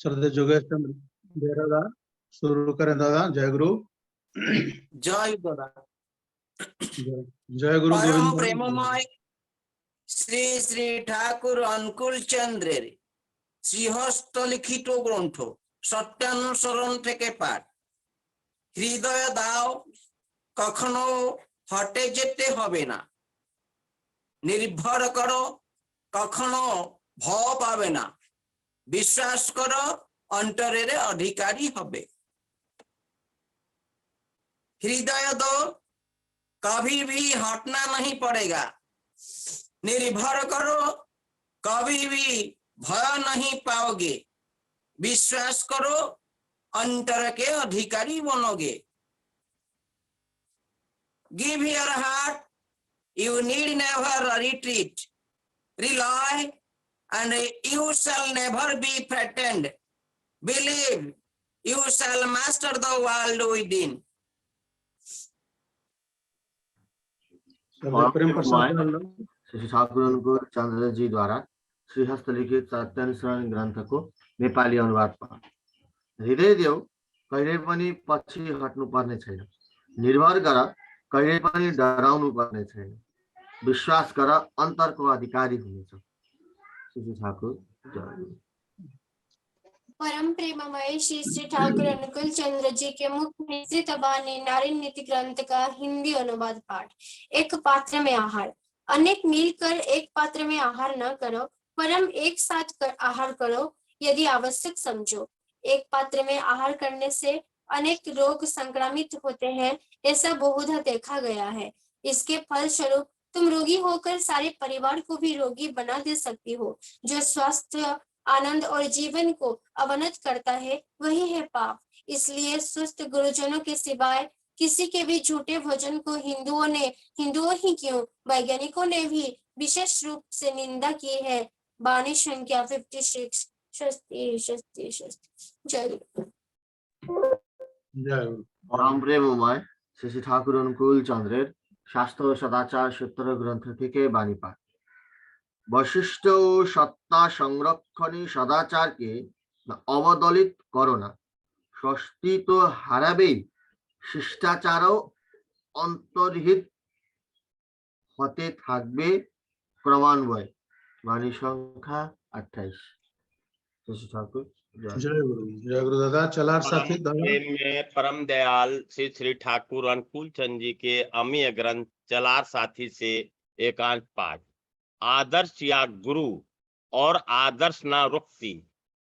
श्रद्धेय जोगेश चंद्र बेहरा शुरू करें दादा। जय गुरु। जय दादा। जय गुरु परम गोविंद। प्रेममय श्री श्री ठाकुर अनुकूल चंद्रेर শ্রীহস্ত লিখিত গ্রন্থ সত্যানুসরণ থেকে পাঠ। হৃদয় দাও, কখনো হটে যেতে হবে না। নির্ভর করো, কখনো ভয় পাবে না। বিশ্বাস করো, অন্তরের অধিকারী হবে। हृदय दो, कभी भी हटना नहीं पड़ेगा। निर्भर करो, कभी भी भय नहीं पाओगे। विश्वास करो, अंतर के अधिकारी बनोगे। Give your heart, you need never retreat. Rely and you shall never be frightened. Believe, you shall master the world within. Shri Thakur अनुकूल चंद्र जी द्वारा श्री हस्तलिखित सत्यानुसरण ग्रन्थ को नेपाली अनुवाद पाठ। हृदय देऊ, कहिले पनि पछि हट्नु पर्ने छैन। निर्भर गर, कहिले पनि डराउनु पर्ने छैन। विश्वास गर, अन्तरको अधिकारी हुनेछ। श्री ठाकुर। परम प्रेममय श्री श्री ठाकुर अनुकूल चंद्र जी के मुख में श्री तबानी नारी नीति ग्रंथ का हिंदी अनुवाद पाठ। एक पात्र में आहार। अनेक मिलकर एक पात्र में आहार न करो, परम एक साथ आहार करो यदि आवश्यक समझो। एक पात्र में आहार करने से अनेक रोग संक्रमित होते हैं, ऐसा बहुधा देखा गया है। इसके फलस्वरूप तुम रोगी होकर सारे परिवार को भी रोगी बना दे सकती हो। जो स्वास्थ्य, आनंद और जीवन को अवनत करता है वही है पाप। इसलिए सुस्त गुरुजनों के सिवाय किसी के भी झूठे भोजन को हिंदुओं ही क्यों, वैज्ञानिकों ने भी विशेष रूप से निंदा की है। वाणी संख्या 56। जय गुरु। परम प्रेममय श्री ठाकुर अनुकूल चंद्रेर शास्त्र सदाचार सूत्र ग्रंथ থেকে বাণী পাঠ। वशिष्ठ सत्ता संरक्षणी सदाचार के अवदलित करो ना। षष्ठी तो हाराबेई, शिष्टाचारও अंतर्हित होते থাকবে क्रमान्वय। वाणी संख्या 28। ठाकुर। जय गुरु दादा। चलार साथी में परम दयाल श्री श्री ठाकुर अनुकूल चंद जी के अमीय ग्रंथ चलार साथी से एकांत पाठ। आदर्श या गुरु और आदर्श नारुक्ति,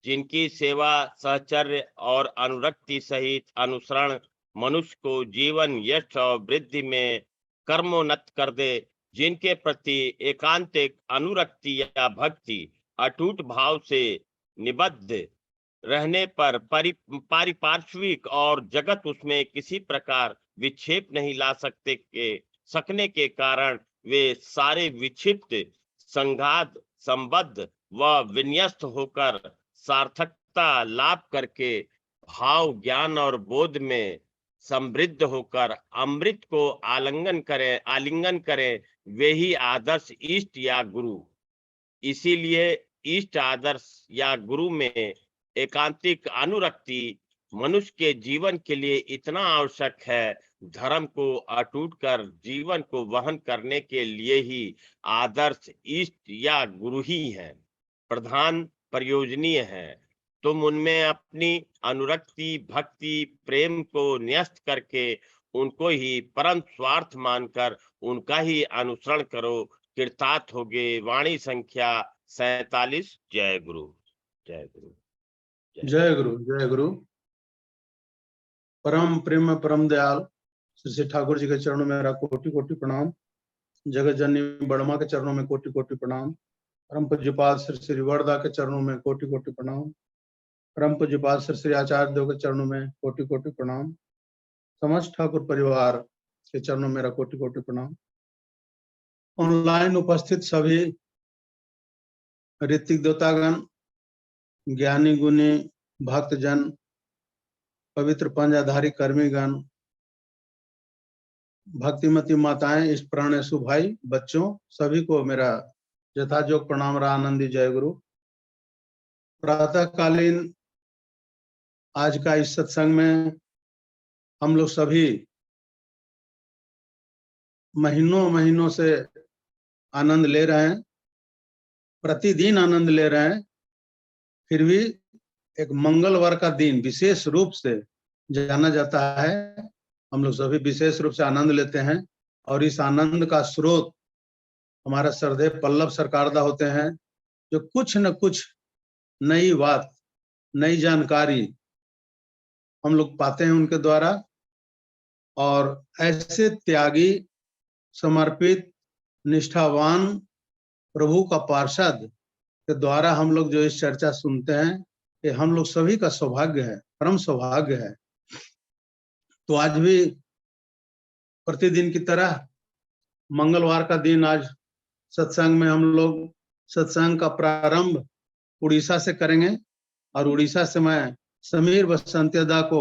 जिनकी सेवा, सहचर्य और अनुरक्ति सहित अनुसरण मनुष्य को जीवन यश और वृद्धि में कर्मोन्नत कर दे, जिनके प्रति एकांतिक अनुरक्ति या भक्ति अटूट भाव से निबद्ध रहने पर पारिपार्श्विक और जगत उसमें किसी प्रकार विक्षेप नहीं ला सकने के कारण वे सारे विक्षिप्त, संघात, संबद्ध व विन्यस्त होकर सार्थकता लाभ करके भाव, ज्ञान और बोध में समृद्ध होकर अमृत को आलिंगन करें, वे ही आदर्श इष्ट या गुरु। इसीलिए इष्ट, आदर्श या गुरु में एकांतिक अनुरक्ति मनुष्य के जीवन के लिए इतना आवश्यक है। धर्म को अटूट कर जीवन को वहन करने के लिए ही आदर्श इष्ट या गुरु ही है, प्रधान प्रयोजनीय है। तुम उनमें अपनी अनुरक्ति, भक्ति, प्रेम को न्यस्त करके उनको ही परम स्वार्थ मानकर उनका ही अनुसरण करो, कृतार्थ होगे। वाणी संख्या 47। जय गुरु। जय गुरु। जय गुरु। जय गुरु। परम प्रेम परम दयाल श्री श्री ठाकुर जी के चरणों में मेरा कोटि कोटि प्रणाम। जगत जननी बड़मा के चरणों में कोटि कोटि प्रणाम। परम पूज्यपाद श्री श्री वर्दा के चरणों में कोटि कोटि प्रणाम। परम पूज्यपाद श्री श्री आचार्य देव के चरणों में कोटि कोटि प्रणाम। समस्त ठाकुर परिवार के चरणों में मेरा कोटि कोटि प्रणाम। ऑनलाइन उपस्थित सभी ऋतिक देवतागण, ज्ञानी गुणी भक्तजन, पवित्र पंजाधारी कर्मीगण, भक्तिमती माताएं, इस प्राणेशु भाई, बच्चों, सभी को मेरा यथाजोग प्रणाम। आनंदी जय गुरु। प्रातःकालीन आज का इस सत्संग में हम लोग सभी महीनों महीनों से आनंद ले रहे हैं, प्रतिदिन आनंद ले रहे हैं, फिर भी एक मंगलवार का दिन विशेष रूप से जाना जाता है। हम लोग सभी विशेष रूप से आनंद लेते हैं और इस आनंद का स्रोत हमारा सरदेव पल्लव सरकारदा होते हैं, जो कुछ न कुछ नई बात, नई जानकारी हम लोग पाते हैं उनके द्वारा। और ऐसे त्यागी, समर्पित, निष्ठावान प्रभु का पार्षद के द्वारा हम लोग जो इस चर्चा सुनते हैं, ये हम लोग सभी का सौभाग्य है, परम सौभाग्य है। तो आज भी प्रतिदिन की तरह मंगलवार का दिन आज सत्संग में हम लोग सत्संग का प्रारंभ उड़ीसा से करेंगे और उड़ीसा से मैं समीर बसंतिया को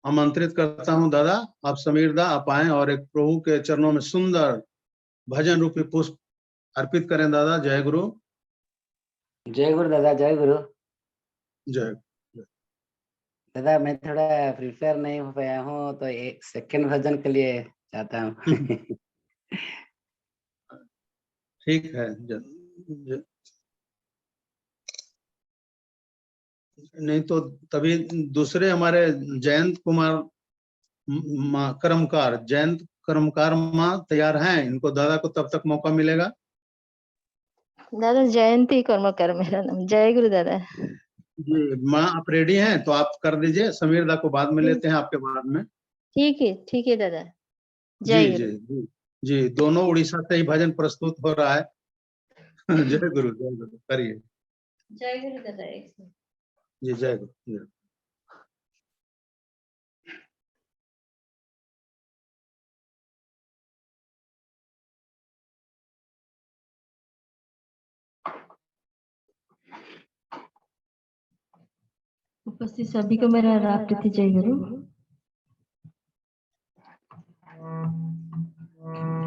आमंत्रित करता हूं। दादा, आप समीर दा आप आए और एक प्रभु के चरणों में सुंदर भजन रूपी पुष्प अर्पित करें। दादा, जय गुरु। जय गुरु दादा, जय गुरु। जय दादा, मैं थोड़ा प्रिपेयर नहीं हो पाया हूँ, तो एक सेकंड भजन के लिए चाहता हूँ। ठीक है। नहीं तो तभी दूसरे हमारे जयंत कुमार कर्मकार, जयंत कर्मकार माँ तैयार हैं, इनको दादा को तब तक मौका मिलेगा। दादा जयंती कर्मकार मेरा नाम। जय गुरु दादा। जी माँ, आप रेडी हैं तो आप कर दीजिए। समीर दा को बाद में लेते हैं, आपके बाद में। ठीक है दादा। जी जय जी गुरु। जी जी, दोनों उड़ीसा से ही भजन प्रस्तुत हो रहा है। जय गुरु, करिए। जय गुरु दादा। एक सेकंड। जी, जय गुरु। उपस्थित सभी को मेरा राम प्रीति जय गुरु।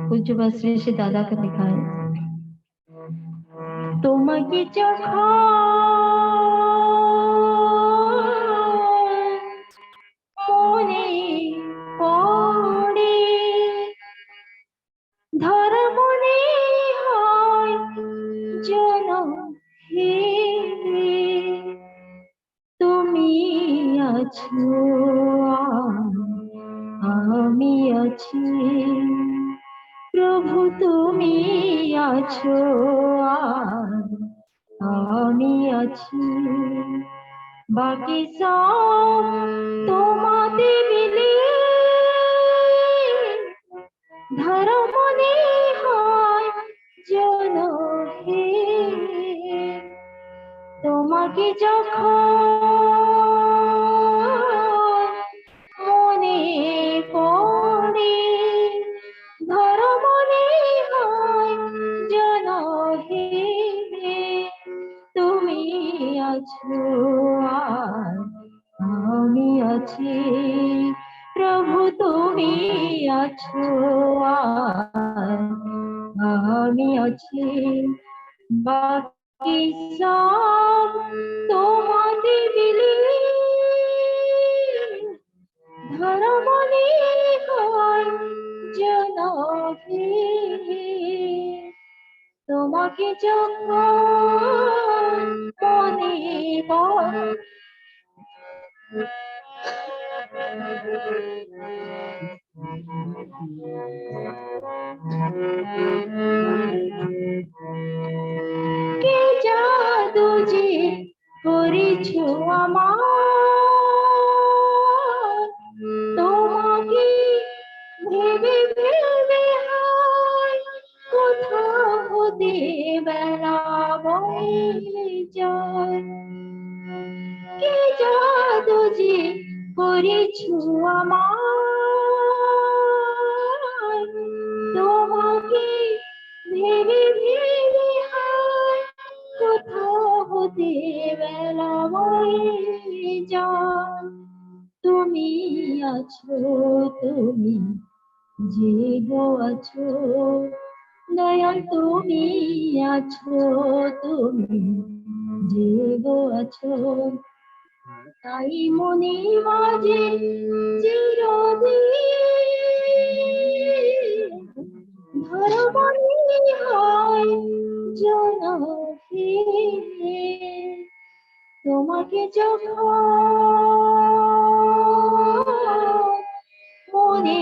पूज्य बसवे श्री दादा का लिखा है, তোমাকে যখন মনে পড়ে ধরা মনে হয় যেন হে তুমি আছো আমি আছি, প্রভু তুমি আছো আমি আছি, বাকি সব তোমাতে মিলে ধরা মনে হয় যেন হে তোমাকে যখন মনে পড়ে ধরা মনে হয় যেন হে তুমি আছো আর আমি আছি, প্রভু তুমি আছো আর আমি আছি, বাকি সব তোমাতে মিলে ধরা মনে হয় যেন হে তোমাকে যখন মনে পড়ে কে জাদু যে করেছো আমার, তোমাকে ভেবে ভেবে হয় কোথাও হতে বেলা বয়ে যায়, কে জাদু যে করেছো আমার, তোমাকে ভেবে ভেবে হয় কোথাও হতে বেলা বয়ে যায়, তুমি আছো তুমি যে গো আছো দয়াল, তুমি আছো তুমি যে গো আছো, তাই মনে মাঝে চিরদিন ধরবনি হয় জনহীন। তোমাকে যখন মনে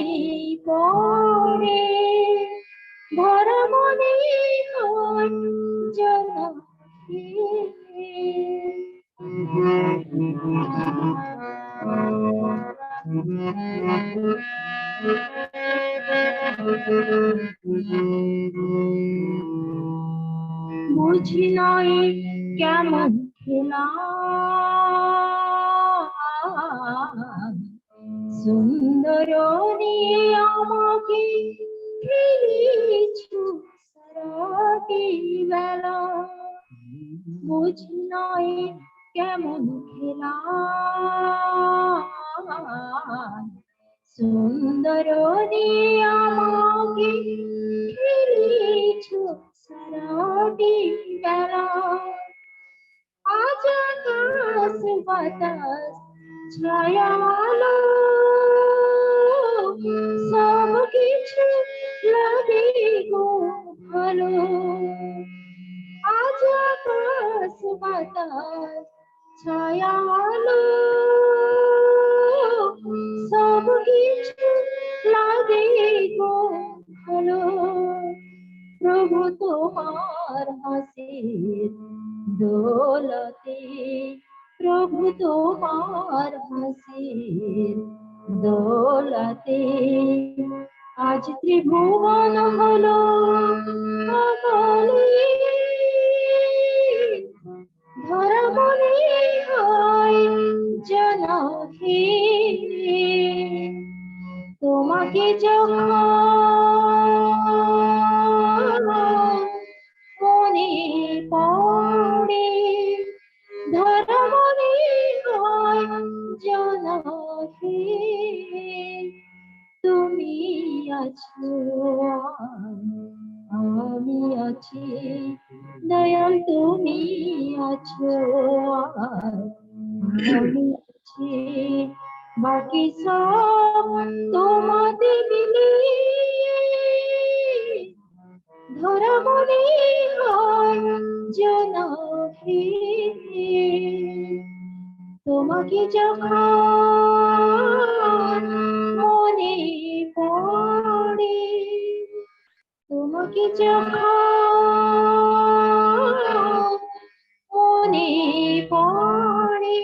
পড়ে ভরা মনে হয় বুঝি নাই কেমন খেলা সুন্দর নিয়ে আমাকে ফেলেছো সারাটি বেলা। বুঝি নাই কেমন খেলা সুন্দর নিয়ে আমাকে ফেলেছো সারাটি বেলা। আজ আকাশ বাতাস ছায়া আলো সব কিছু লাগে গো ভালো। আজ আকাশ বাতাস ছায়া আলো সব কিছু লাগে গো ভালো। প্রভু তোমার হাসির দৌলতে প্রভু তোমার হাসির দৌলতে আজ ত্রিভুবন হলো আমালি। ধরা মনে হয় জনহীন। তোমাকে যখন মনে পড়ে ধরা মনে হয় জনহীন। তুমি আছো আমি আছি দয়াল তুমি আছো আমি আছি বাকি সব তোমাতে মিলে ধরা মনে হয় জনহীন। তোমাকে যখন মনে পড়ে তোমাকে যখন মনে পড়ে।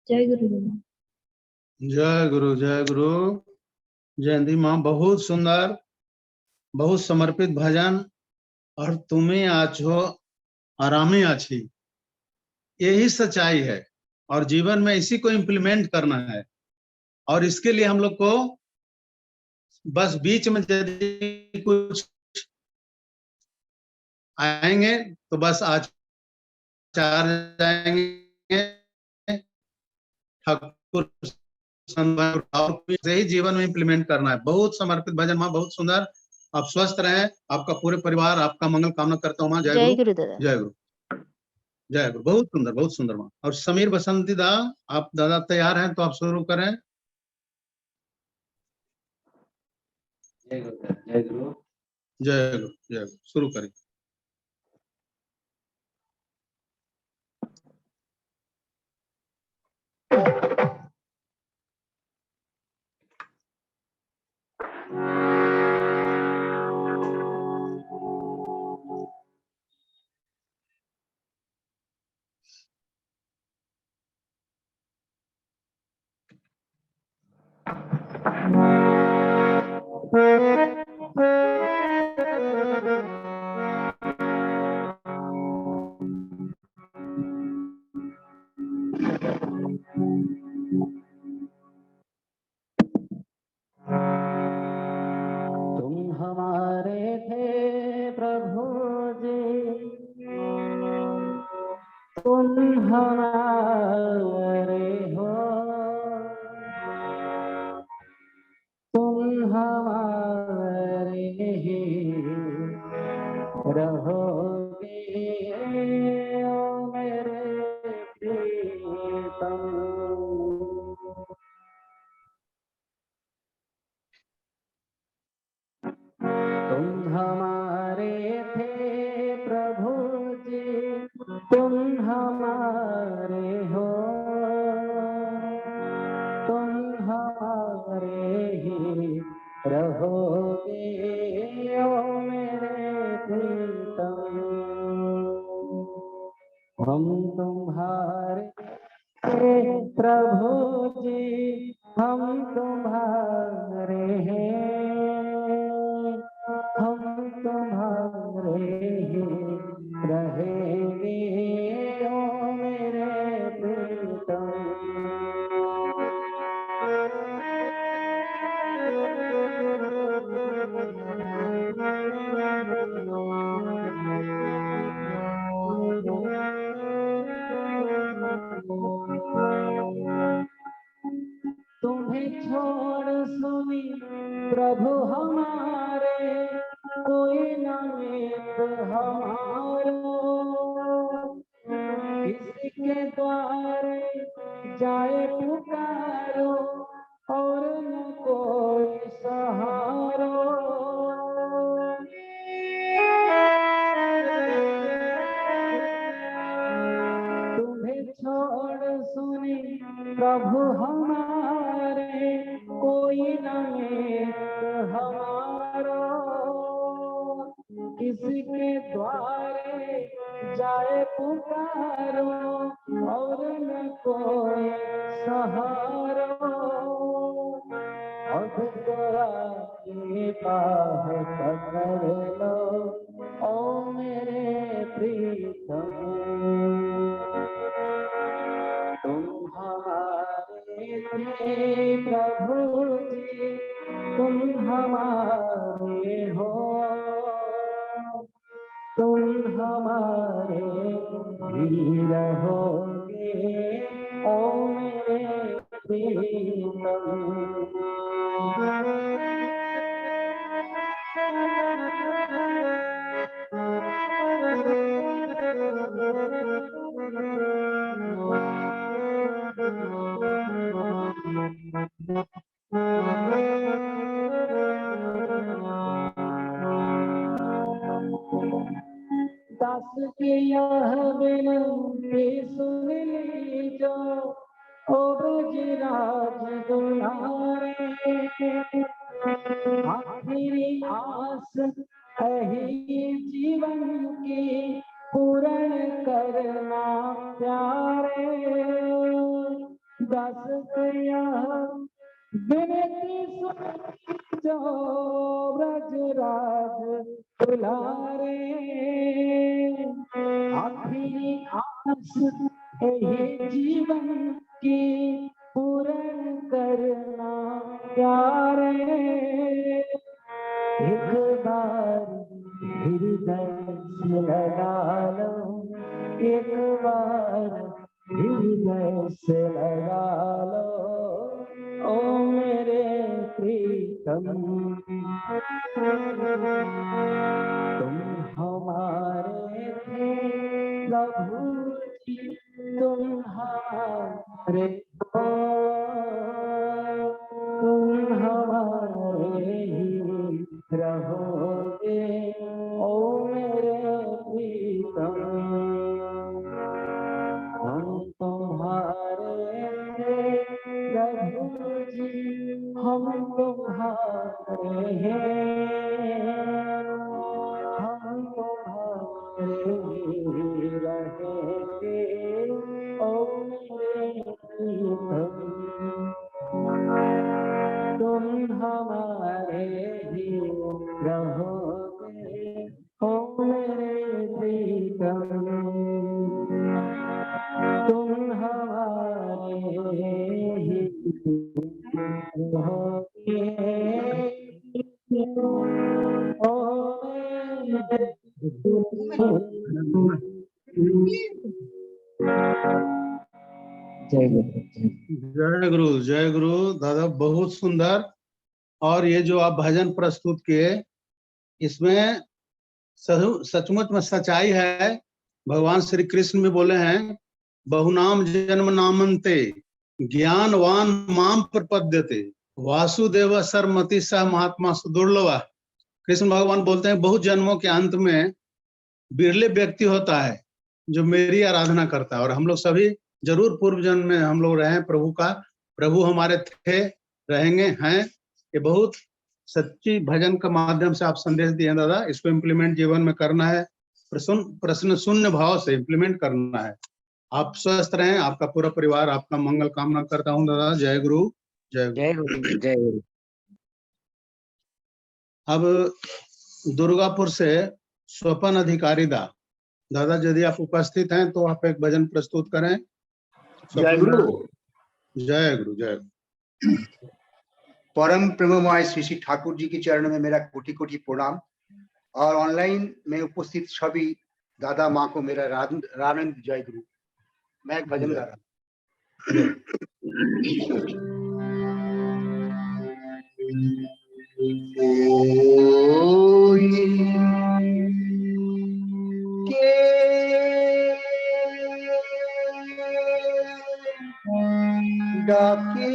जय गुरु। जय गुरु जय गुरु। जयंती माँ बहुत सुंदर बहुत समर्पित भजन और तुम्हें आछो आरामे आछी यही सच्चाई है और जीवन में इसी को इम्प्लीमेंट करना है। और इसके लिए हम लोग को बस बीच में यदि कुछ आएंगे तो बस आचार जाएंगे ठाकुर से ही जीवन में इम्प्लीमेंट करना है। बहुत समर्पित भजन माँ बहुत सुंदर। आप स्वस्थ रहें आपका पूरे परिवार आपका मंगल कामना करता हूँ माँ। जय गुरु दादा। जय गुरु जय गुरु। बहुत सुंदर माँ। और समीर बसंती दा आप दादा तैयार हैं तो आप शुरू करें। जय गुरु जय गुरु जय गुरु जय गुरु शुरू करें। तुम हमारे थे प्रभु जी तुम हमारे हो तुम हमारे ही रहोगे ओ मेरे प्रिय प्रभु जी हम तुम्हारे हैं, हम तुम्हारे ही रहेंगे ओ मेरे प्रीतम। तुम्हें छोड़ सुनी प्रभु हमारे, कोई न मित्र हमारो, किसके द्वारे जाए पुकारो और न कोई सहारो। तुम्हें छोड़ सुनी प्रभु हमारे, कोई न मित्र हमारो, किसके द्वारे जाए पुकारो और न कोई सहारो। अब तोरा की बाह पकड़ लो ओ मेरे प्रीतम। तुम हमारे थे प्रभु जी, तुम हमारे हो, तुम हमारे ही रहोगे ओ मेरे प्रीतम। दास की यह विनती सुन लीजो ओ ब्रजराज दुलारे, आखिरी आस यही जीवन की पूर्ण करना प्यारे। दास की यह विनती सुन जो ब्रजराज दुलारे, आखिरी आस यही जीवन की पूर्ण करना प्यारे। एक बार हृदय से लगा लो, एक बार हृदय से लगा लो ओ मेरे प्रीतम। तुम हमारे थे प्रभु जी, तुम हमारे हो, तुम हमारे ही रहोगे ओ मेरे प्रीतम। हम तुम्हारे थे प्रभु जी, हम तुम्हारे हैं, हम तुम्हारे ही रहेंगे ओ मेरे प्रीतम। तुम हमारे ही रहोगे ओ मेरे प्रीतम। तुम हमारे ही रहोगे ओ मेरे जय गुरु। जय गुरु दादा, बहुत सुंदर। और ये जो आप भजन प्रस्तुत किए, इसमें सचमुच में सच्चाई है। भगवान श्री कृष्ण भी बोले हैं, बहुनाम जन्म नामन्ते ज्ञानवान माम प्रपद्यते वासुदेव सरमति सह महात्मा सुदुर्लभा। कृष्ण भगवान बोलते हैं, बहुत जन्मों के अंत में बिरले व्यक्ति होता है जो मेरी आराधना करता है। और हम लोग सभी जरूर पूर्व जन्म में हम लोग रहे प्रभु का, प्रभु हमारे थे, रहेंगे, हैं। ये बहुत सच्ची भजन के माध्यम से आप संदेश दिए दादा। इसको इम्प्लीमेंट जीवन में करना है, प्रश्न शून्य भाव से इम्प्लीमेंट करना है। आप स्वस्थ रहें, आपका पूरा परिवार आपका मंगल कामना करता हूँ दादा। जय गुरु, जय गुरु। जय गुरु, जय गुरु। अब दुर्गापुर से स्वपन अधिकारी दादा यदि आप उपस्थित हैं तो आप एक भजन प्रस्तुत करें। जय गुरु। जय गुरु, जय गुरु। परम प्रेममय श्री श्री ठाकुर जी के चरणों में मेरा कोटि कोटि प्रणाम और ऑनलाइन में उपस्थित सभी दादा माँ को मेरा रानंद जय गुरु। मैं एक भजन गा रहा हूँ। डाके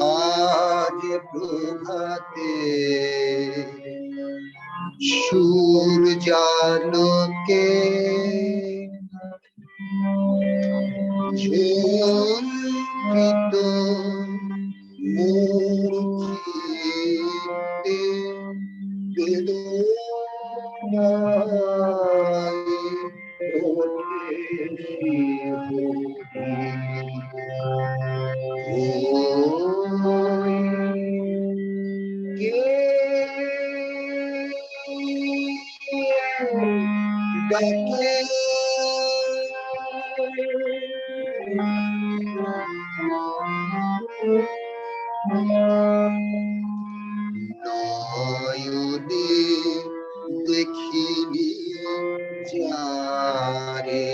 आज प्रभाते सूरजालोके झुलकित मूर्तिते बेदनाई নয়নে দেখিনি যারে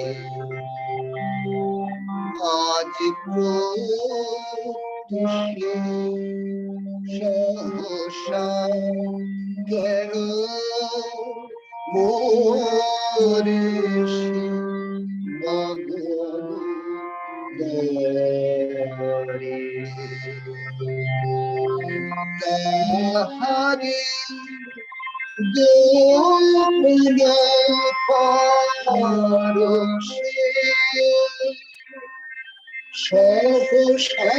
আজ প্রত্যুষে সহসা গেল মোরে সে মগন দরে তাহারে গোপন পরশে সহসা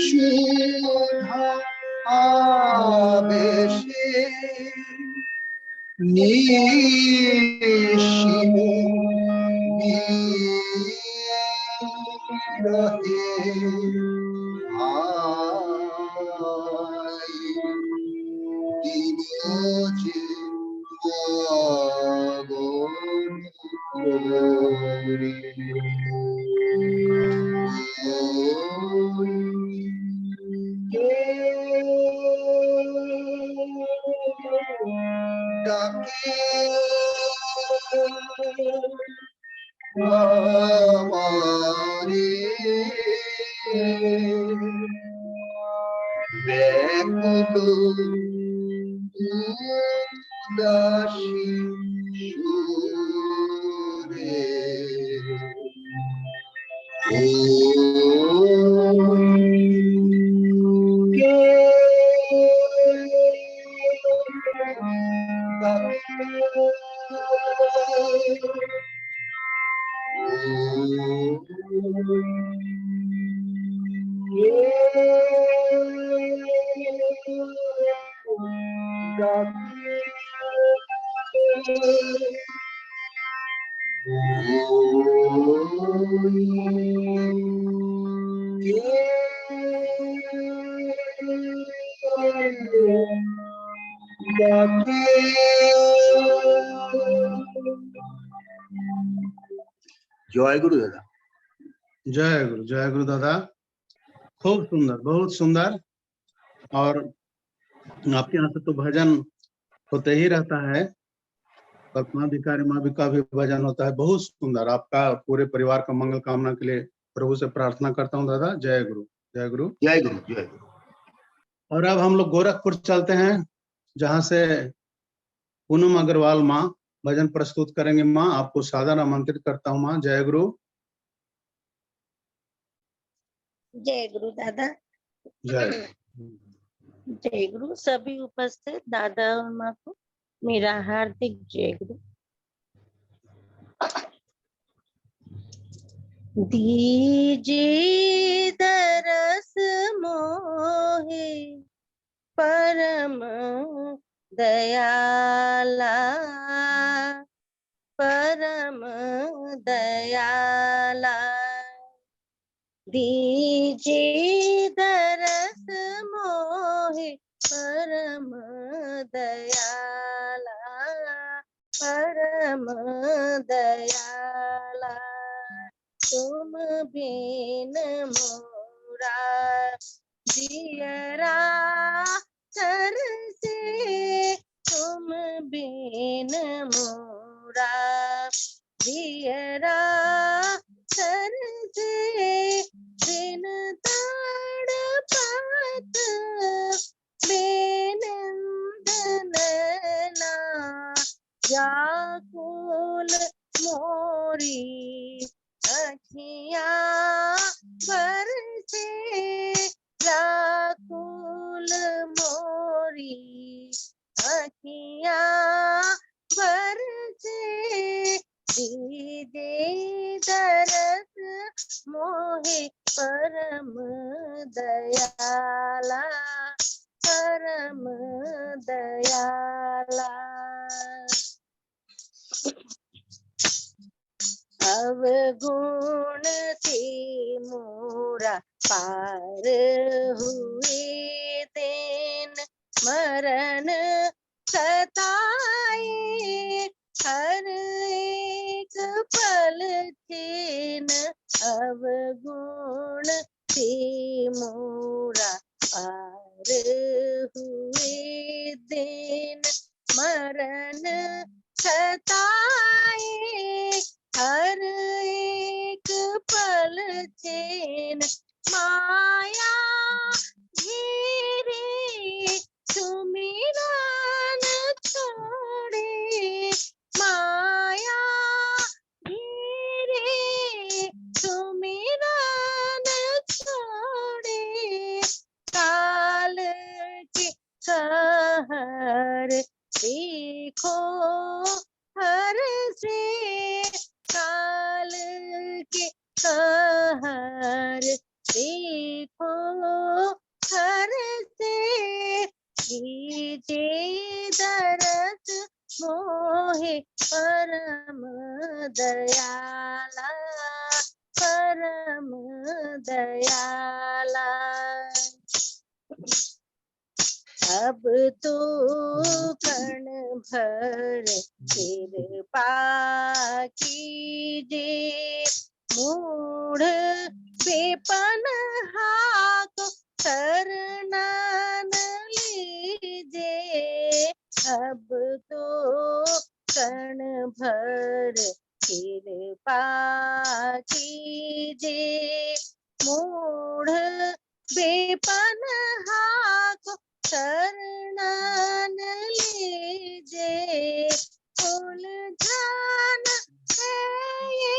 সুধা আবেশে নিশিম বিরহে আয় দিনজে গগন করে ডাকে আমারে ব্যাকুল উদাসী সুরে जय गुरु दादा। जय गुरु दादा। खूब सुंदर, बहुत सुंदर। और आपके यहाँ से तो भजन होते ही रहता है, कल्पना भिखारी माँ भी का भी भजन होता है। बहुत सुंदर। आपका पूरे परिवार का मंगल कामना के लिए प्रभु से प्रार्थना करता हूँ दादा। जय गुरु, जय गुरु, जय गुरु, जय गुरु। और अब हम लोग गोरखपुर चलते हैं, जहाँ से पूनम अग्रवाल माँ भजन प्रस्तुत करेंगे। माँ आपको सादर आमंत्रित करता हूँ। माँ जय गुरु। जय गुरु दादा। जय जय गुरु। सभी उपस्थित दादा और माँ को मेरा हार्दिक जय गुरु। दीजिए दरस मोहे परम दयाला, परम दयाला। दीजिए दरस मोहे परम दयाला, परम दयाला। तुम बिन मोरा जियरा तरसे, तुम बिन मोरा जियरा तरसे। बिन तड़पत बेनंद नैना, व्याकुल मोरी अखियाँ बरसे, व्याकुल मोरी अखियाँ बरसे। दीजिए दरस मोहे परम दयाला, परम दयाला। अवगुण थी मोरा पार हुए दिन, मरण सताए हर एक पल छीन। अवगुण थी मोरा पार हुए दिन, मरण सताए हर एक पल छीन। माया घेरे सुमिरन छोड़े, माया घेरे सुमिरन छोड़े। काल के कहर देखो हर से, काल के कहर देखो हर से। दीजिए दरस मोहे परम दयाला, परम दयाला। अब तो कण भर कृपा कीजिए, मूढ़ बेपन हाथ शरण लीजिए। अब तो कण भर कृपा कीजिए, मूढ़ बेपन हाथ शरण लीजिए। उलझन है ये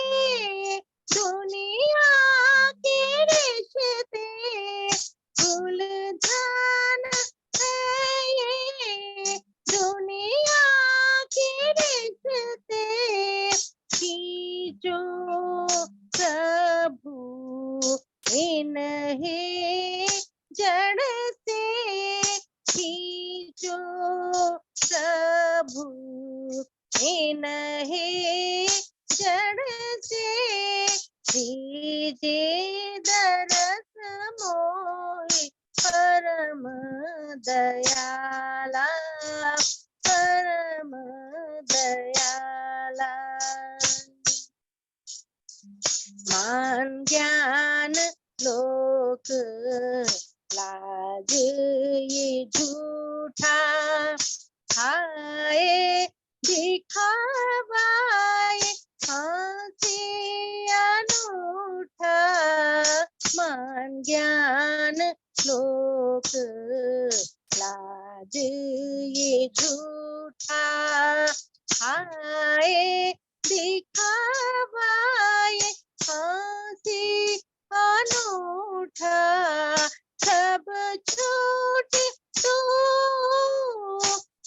दुनिया के रिश्ते, उलझन है ये दुनिया के रिश्ते। खींचो प्रभु इन्हें जड़ से, खींचो प्रभु इन्हें जड़ से। दीजिए दरस मोहे परम दयाला, परम दयाला। मान ज्ञान लोक लाज ये झूठा, हाय दिखावाए हाथी अनूठा, मान ज्ञान लोक लाज ये झूठा, हाय दिखावाए हाथी अनूठा, सब छूट तो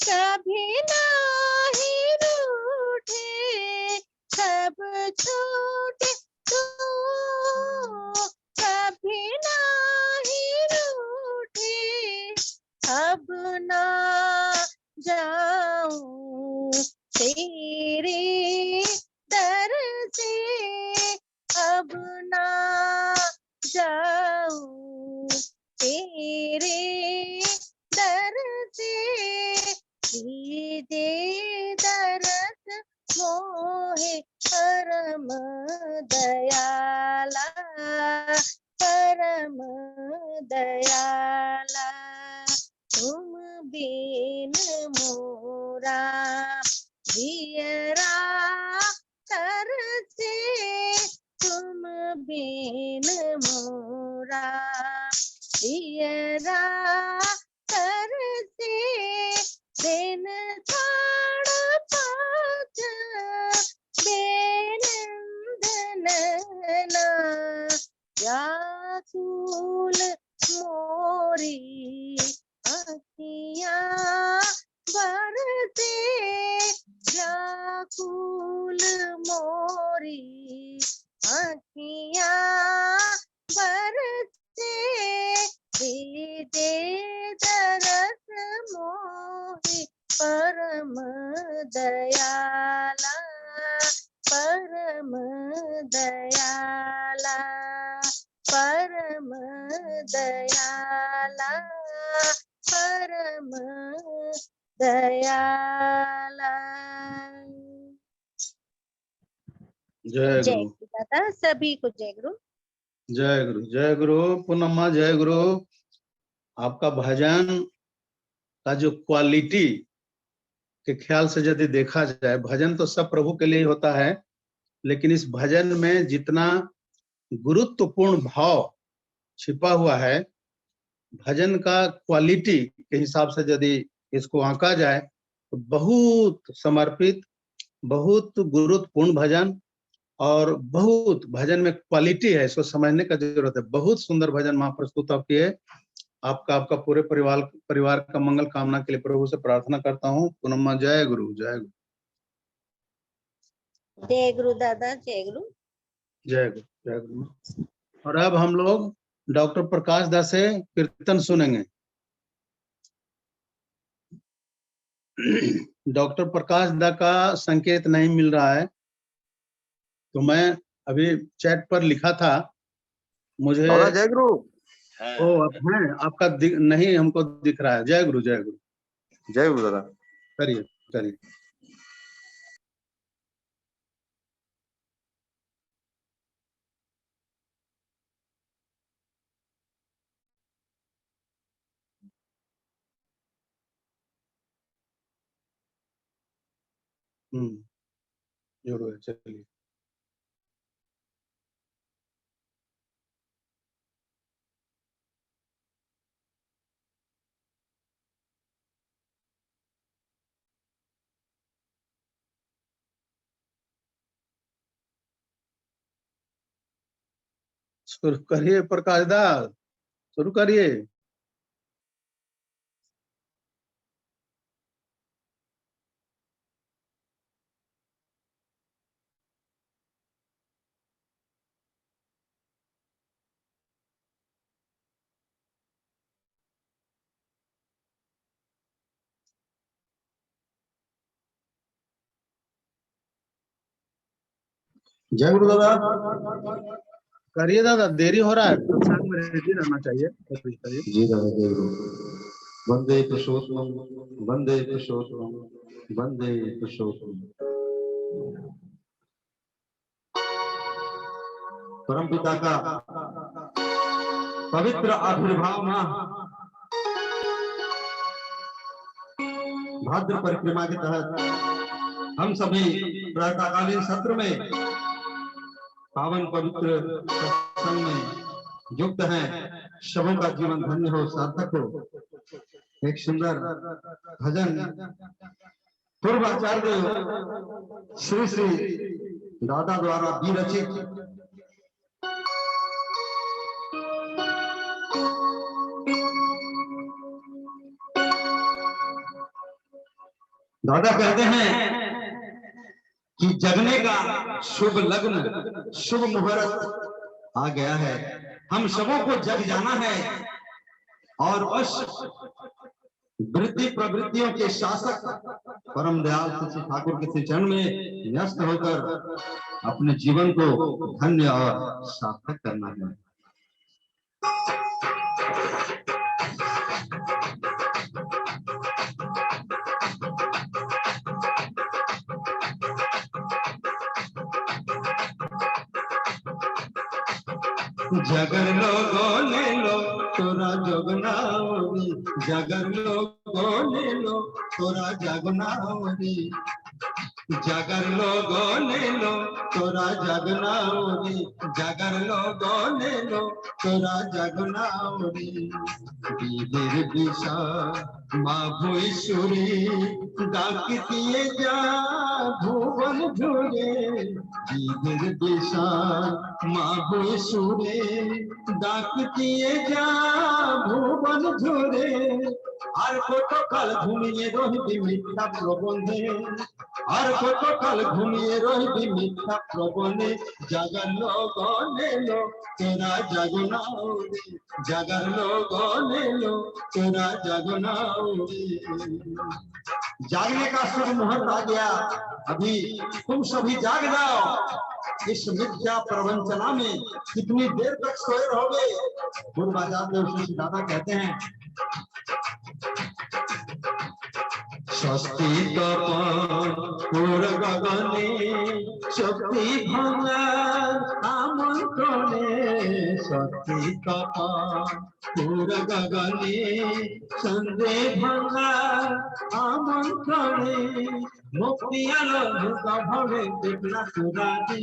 कभी नाही रूठे, सब छूट तो कभी नाही रूठे, अब ना जाऊं तेरे दर से, अब ना जाऊं तेरे दर से, दे दरस मोहे परम दयाला, परम दयाला, तुम बिन मोरा जियरा तरसे, तुम बिन मोरा जियरा तरसे, दिन ताड़ पाच बेनंदनना, व्याकुल मोरी अखियाँ बरसे, व्याकुल मोरी अखियाँ बरसे, दे दरस मोहि परम दयाला, परम दयाला, परम दयाला, परम दयाला। जय जय गुरु। गुरु दादा, सभी को जय गुरु। जय गुरु, जय गुरु। पूनम्मा जय गुरु। आपका भजन का जो क्वालिटी के ख्याल से यदि देखा जाए, भजन तो सब प्रभु के लिए ही होता है, लेकिन इस भजन में जितना गुरुत्वपूर्ण भाव छिपा हुआ है, भजन का क्वालिटी के हिसाब से यदि इसको आंका जाए तो बहुत समर्पित, बहुत गुरुत्वपूर्ण भजन, और बहुत भजन में क्वालिटी है, इसको समझने का जरूरत है। बहुत सुंदर भजन महाप्रस्तुत आप किए। आपका पूरे परिवार का मंगल कामना के लिए प्रभु से प्रार्थना करता हूँ। पूनम्मा जय गुरु, जय गुरु। जय गुरु दादा, जय गुरु। जय गुरु, जय गुरु। और अब हम लोग डॉक्टर प्रकाश दा से कीर्तन सुनेंगे। डॉक्टर प्रकाश दा का संकेत नहीं मिल रहा है, तो मैं अभी चैट पर लिखा था, मुझे जय गुरु। ओ आप हैं, आपका नहीं हमको दिख रहा है। जय गुरु, जय गुरु। जय गुरु दादा। करिए करिए। जरूर, चलिए। शुरू करिए प्रकाश दा, शुरू करिए। जय गुरु दादा। करिए दादा, देरी हो रहा है, सत्संग में रेडी रहना चाहिए। करिए। जी दादा, जय गुरु। वंदे पुरुषोत्तम, वंदे पुरुषोत्तम, वंदे पुरुषोत्तम। परम पिता का पवित्र आविर्भाव माह भाद्र परिक्रमा के तहत हम सभी प्रातःकालीन सत्र में पावन पवित्र सत्संग में युक्त हैं। सबों का जीवन धन्य हो, सार्थक हो। एक सुंदर भजन पूर्वाचार्य श्री श्री दादा द्वारा विरचित दादा कहते हैं कि जगने का शुभ लग्न, शुभ मुहूर्त आ गया है। हम सबों को जग जाना है और उस वृत्ति प्रवृत्तियों के शासक परम दयाल श्री ठाकुर के श्री चरण में न्यस्त होकर अपने जीवन को धन्य और सार्थक करना है। जगर लोगो ले लो तोरा जगनावरी, जगर लोगो ले लो तोरा जगनावरी, जगर लोगो ले लो तोरा जगनावरी, जगर लोगो ले लो तोरा जगनावरी। बीर दिशा माँ भुईसुरी डाकितिए जा भुवन झूरे, बीर दिशा माँ भुईसुरी डाकितिए जा भुवन झूरे। আর কতকাল ঘুমিয়ে রহিবি মিথ্যা প্রবন্ধে, আর কতকাল ঘুমিয়ে রহিবি মিথ্যা প্রবন্ধে। জাগার লগন এলো তোরা জাগনাও রে, জাগার লগন এলো তোরা জাগনাও রে। जागने का शुभ मुहूर्त आ गया, अभी तुम सभी जाग जाओ। इस मिथ्या प्रवंचना में कितनी देर तक सोए रहोगे। पूर्वाचार्य श्री दादा कहते हैं स्वस्ति तपन गगने शक्ति भंगा आमंत्रणे, शक्ति तपन गगने संदे भंगा आमंत्रणे। मुक्तियालय भुवन देखना चोरारे,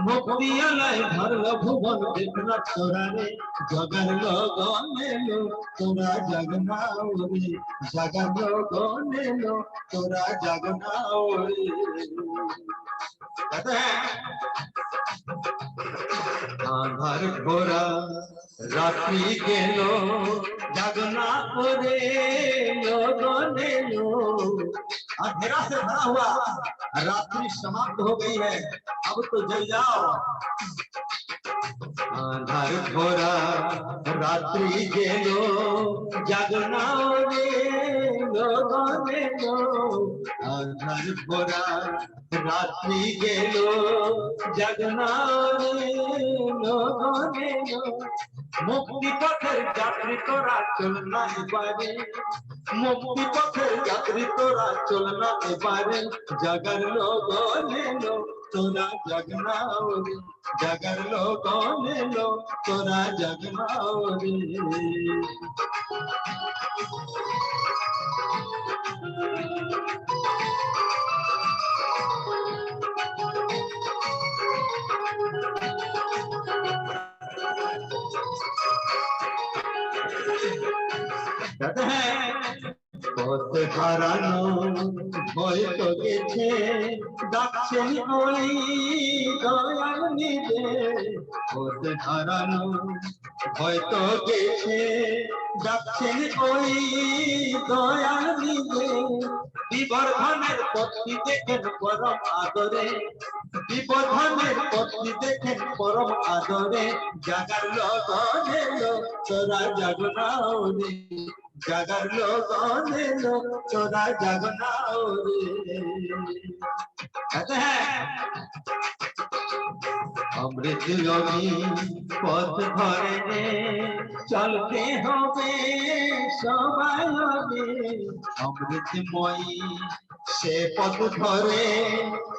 मुक्तियालय भरल भुवन देखना चोरारे। जगर लगने लो तोरा जगनाओ रे, जगर लगने लो तोरा जगनाओ रे। कहते हैं आधार घोरा रात्रि गेलो जगना रे लगने लो। अंधेरा से भरा हुआ रात्रि समाप्त हो गई है, अब तो जल जाओ। आधार घोरा रात्रि गेलो जगना रे लगने लो, आधार घोरा रात्रि गेलो जगना रे लगने लो। मुक्ति पथेर यात्री तोरा चलना एबारे, मुक्ति पथेर यात्री तोरा चलना एबारे। जगर लगने लो तोरा जगनाओ रे, जगर लगने लो तोरा जगनाओ रे। कहते हैं কত হারানো হয়তো গেছে ডাকছেন ওই দয়াল নিজে, কত হারানো হয়তো গেছে ডাকছেন ওই দয়াল নিজে। বিবর্ধনের পত্নী দেখেন পরম আদরে, বিবর্ধনের পত্নী দেখেন পরম আদরে। জাগার লগনে লো তোরা জাগনাও রে, জাগার লগনে লো তোরা জাগনাও রে। कहते हैं अमृत योगी पथ धरे चलते होवे सबाई होवे। अमृतमयी সে পথ ধরে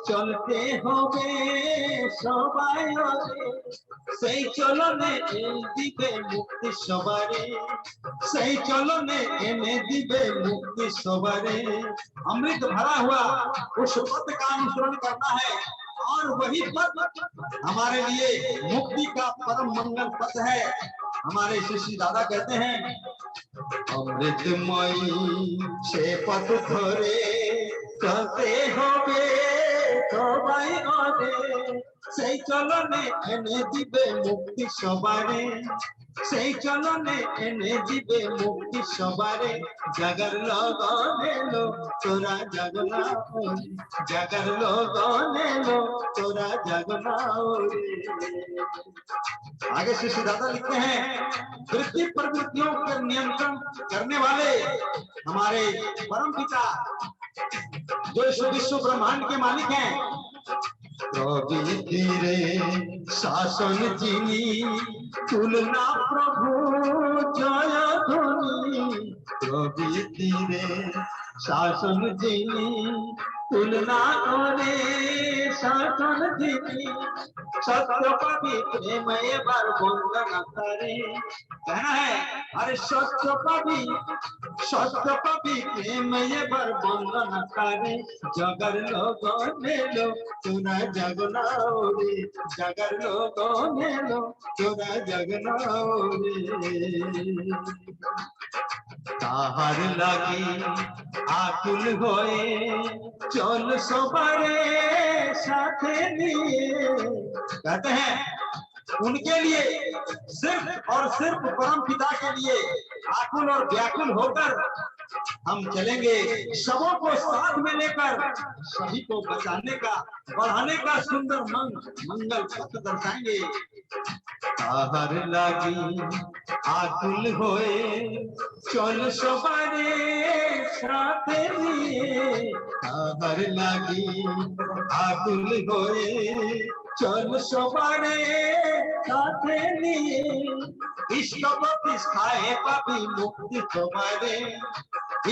চলতে হবে সবাই সেই চলনে দিবে মুক্তি সবারে সেই চলने एने दिवे मुक्ति सवारे अमृत भरा हुआ उस पथ का अनुसरण करना है और वही पथ हमारे लिए मुक्ति का परम मंगल पथ है। हमारे श्री दादा कहते हैं अमृतमयी से पथ धरे चलते होबे सबाई आगे সেই চলনে এনে দিবে মুক্তি সবারে সেই চলনে এনে দিবে মুক্তি সবারে জাগার লগনে লো তোরা জাগনা জাগার লগনে लो তোরা জাগना आगे श्री दादा लिखते हैं वृत्ति प्रवृत्तियों पर नियंत्रण करने वाले हमारे परम पिता जो इस विश्व ब्रह्मांड के मालिक हैं प्रवृत्ति रे शासन जिनी तुलना प्रभु जय ध्वनि प्रवृत्ति रे शासन जिनी तुलना करे शासन जिनी सत्य कवि प्रेम बार वंदन करे कहना है अरे सत्य कवि प्रेम बार वंदन करे जगर लोग लो तुरा जगना रे जगर लोग लो तुरा जगना रे ताहार लागी आकुल होए चल सबारे साथे लिए कहते हैं उनके लिए सिर्फ और सिर्फ परम पिता के लिए आकुल और व्याकुल होकर हम चलेंगे सबों को साथ में लेकर सभी को बचाने का बढ़ाने का सुंदर मंगल पथ दर्शाएंगे ताहर लागी आकुल होए चल सबारे साथे लिए ताहर लागी आकुल होए चल सबारे साथे लिए इष्ट प्रतिष्ठाए पापी मुक्ति सबारे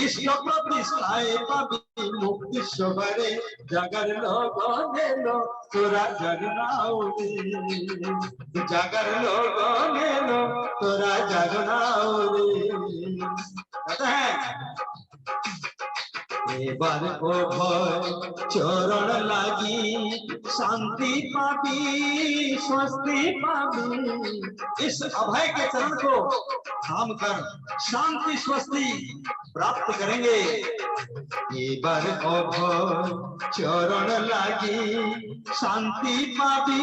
इष्ट प्रतिष्ठाए पापी मुक्ति सबारे जगर लोग लो तोरा जगना जगर लोग लो तोरा जगना कहते हैं एबार को भय चरण लागी शांति पाबी स्वस्ति पाबी इस अभय के चरण को थाम कर शांति स्वस्ति प्राप्त करेंगे। एबार को भय चरण लागी शांति पाबी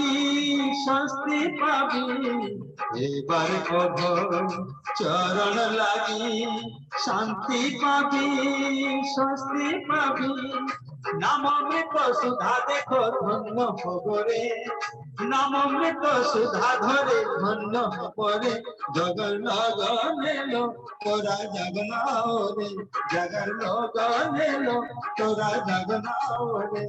स्वस्ति पाबी एबार को भय चरण लागी शांति पाबी स्वस्ति पाबी नाम अमृत सुधा देखो धन्य होगरे नाम अमृत सुधा धरे धन्य होगरे जगर लगने लो तोरा जगना रे जगर लगने लो तोरा जगना रे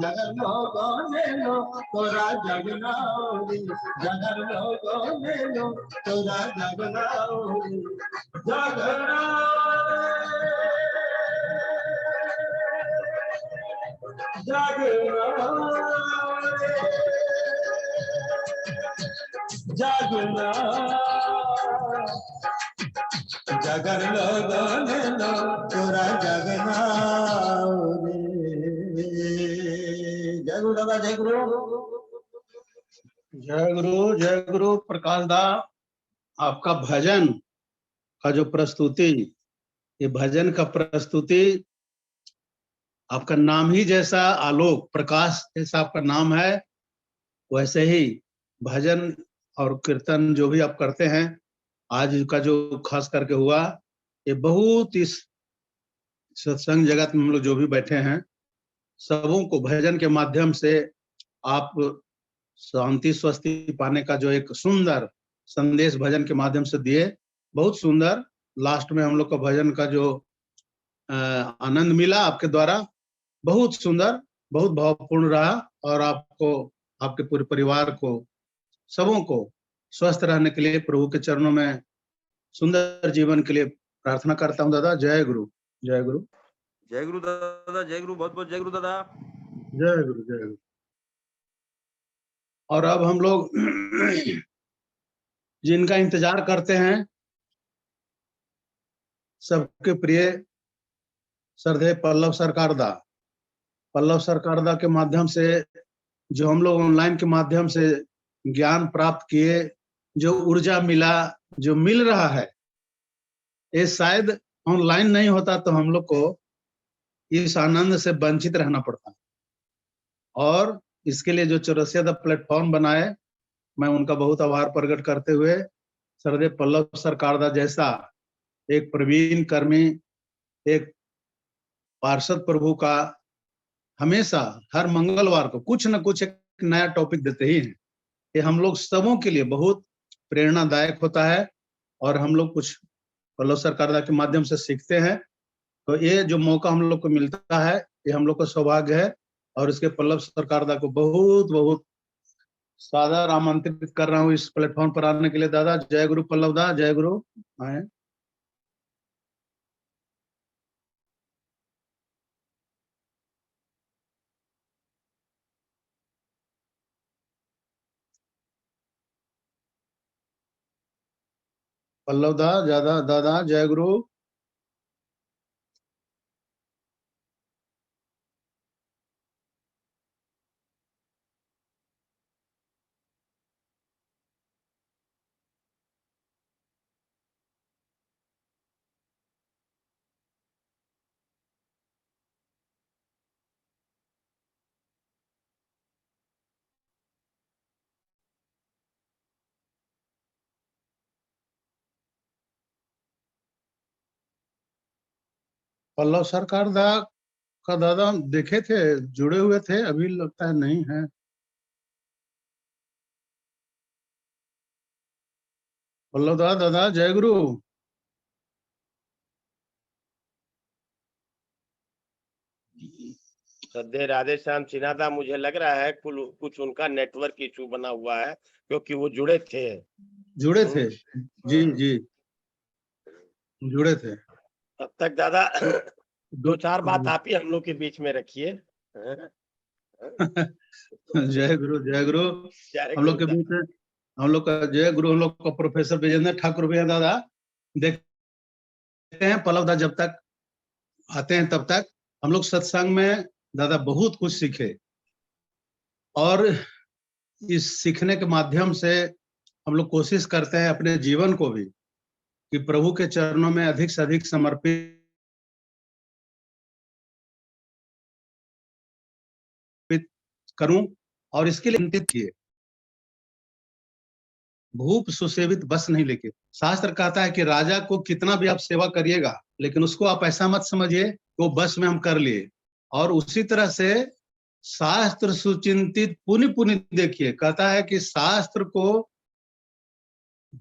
जगर लगने लो तोरा जगना रे जगर लगने लो तोरा जगना रे जगना जागना जगर लगने लो तोरा जगना जय गुरु दादा जय गुरु जय गुरु जय गुरु। प्रकाश दा आपका भजन का जो प्रस्तुति, ये भजन का प्रस्तुति आपका नाम ही जैसा आलोक प्रकाश जैसा आपका नाम है, वैसे ही भजन और कीर्तन जो भी आप करते हैं, आज का जो खास करके हुआ, ये बहुत इस सत्संग जगत में हम लोग जो भी बैठे हैं, सबों को भजन के माध्यम से आप शांति स्वस्ति पाने का जो एक सुंदर संदेश भजन के माध्यम से दिए, बहुत सुंदर। लास्ट में हम लोग का भजन का जो आनंद मिला आपके द्वारा, बहुत सुंदर, बहुत भावपूर्ण रहा। और आपको, आपके पूरे परिवार को, सबों को स्वस्थ रहने के लिए प्रभु के चरणों में सुंदर जीवन के लिए प्रार्थना करता हूँ दादा। जय गुरु जय गुरु। जय गुरु दादा, जय गुरु, बहुत बहुत जय गुरु दादा। जय गुरु, जय गुरु। और अब हम लोग जिनका इंतजार करते हैं, सबके प्रिय श्रद्धेय पल्लव सरकारदा, पल्लव सरकारदा के माध्यम से जो हम लोग ऑनलाइन के माध्यम से ज्ञान प्राप्त किए, जो ऊर्जा मिला, जो मिल रहा है, ये शायद ऑनलाइन नहीं होता तो हम लोग को इस आनंद से वंचित रहना पड़ता। और इसके लिए जो चौरसिया प्लेटफॉर्म बनाए, मैं उनका बहुत आभार प्रकट करते हुए श्रद्धेय पल्लव सरकारदा जैसा एक प्रवीण कर्मी, एक पार्षद प्रभु का हमेशा हर मंगलवार को कुछ न कुछ एक नया टॉपिक देते ही हैं। ये हम लोग सबों के लिए बहुत प्रेरणादायक होता है और हम लोग कुछ पल्लव सरकारदा के माध्यम से सीखते हैं। तो ये जो मौका हम लोग को मिलता है, ये हम लोग का सौभाग्य है और इसके पल्लव सरकारदा को बहुत बहुत सादर आमंत्रित कर रहा हूँ इस प्लेटफॉर्म पर आने के लिए। दादा जय गुरु, पल्लव दा जय गुरु। आए पल्लव दा, ज्यादा दादा जय गुरु। पल्लव सरकारदा का दादा हम देखे थे, जुड़े हुए थे, अभी लगता है नहीं है। पल्लव दा दादा जय गुरु। श्रद्धेय राधे श्याम सिन्हा, मुझे लग रहा है कुछ उनका नेटवर्क इशू बना हुआ है, क्योंकि वो जुड़े थे जी जी, जुड़े थे। तब तक दादा 2-4 बात आप ही हम लोग के बीच में रखिए। जय गुरु, जय गुरु। हम लोग के बीच में हम लोग का जय गुरु, हम लोग का प्रोफेसर विजेंद्र ठाकुर भैया दादा देखते हैं। पल्लव दा जब तक आते हैं तब तक हम लोग सत्संग में दादा बहुत कुछ सीखे और इस सीखने के माध्यम से हम लोग कोशिश करते हैं अपने जीवन को भी कि प्रभु के चरणों में अधिक से अधिक समर्पित करूं और इसके लिए चिंतित किए। भूप सुसेवित बस नहीं लेके, शास्त्र कहता है कि राजा को कितना भी आप सेवा करिएगा, लेकिन उसको आप ऐसा मत समझिए वो बस में हम कर लिए। और उसी तरह से शास्त्र सुचिंतित पुनि पुनि देखिए, कहता है कि शास्त्र को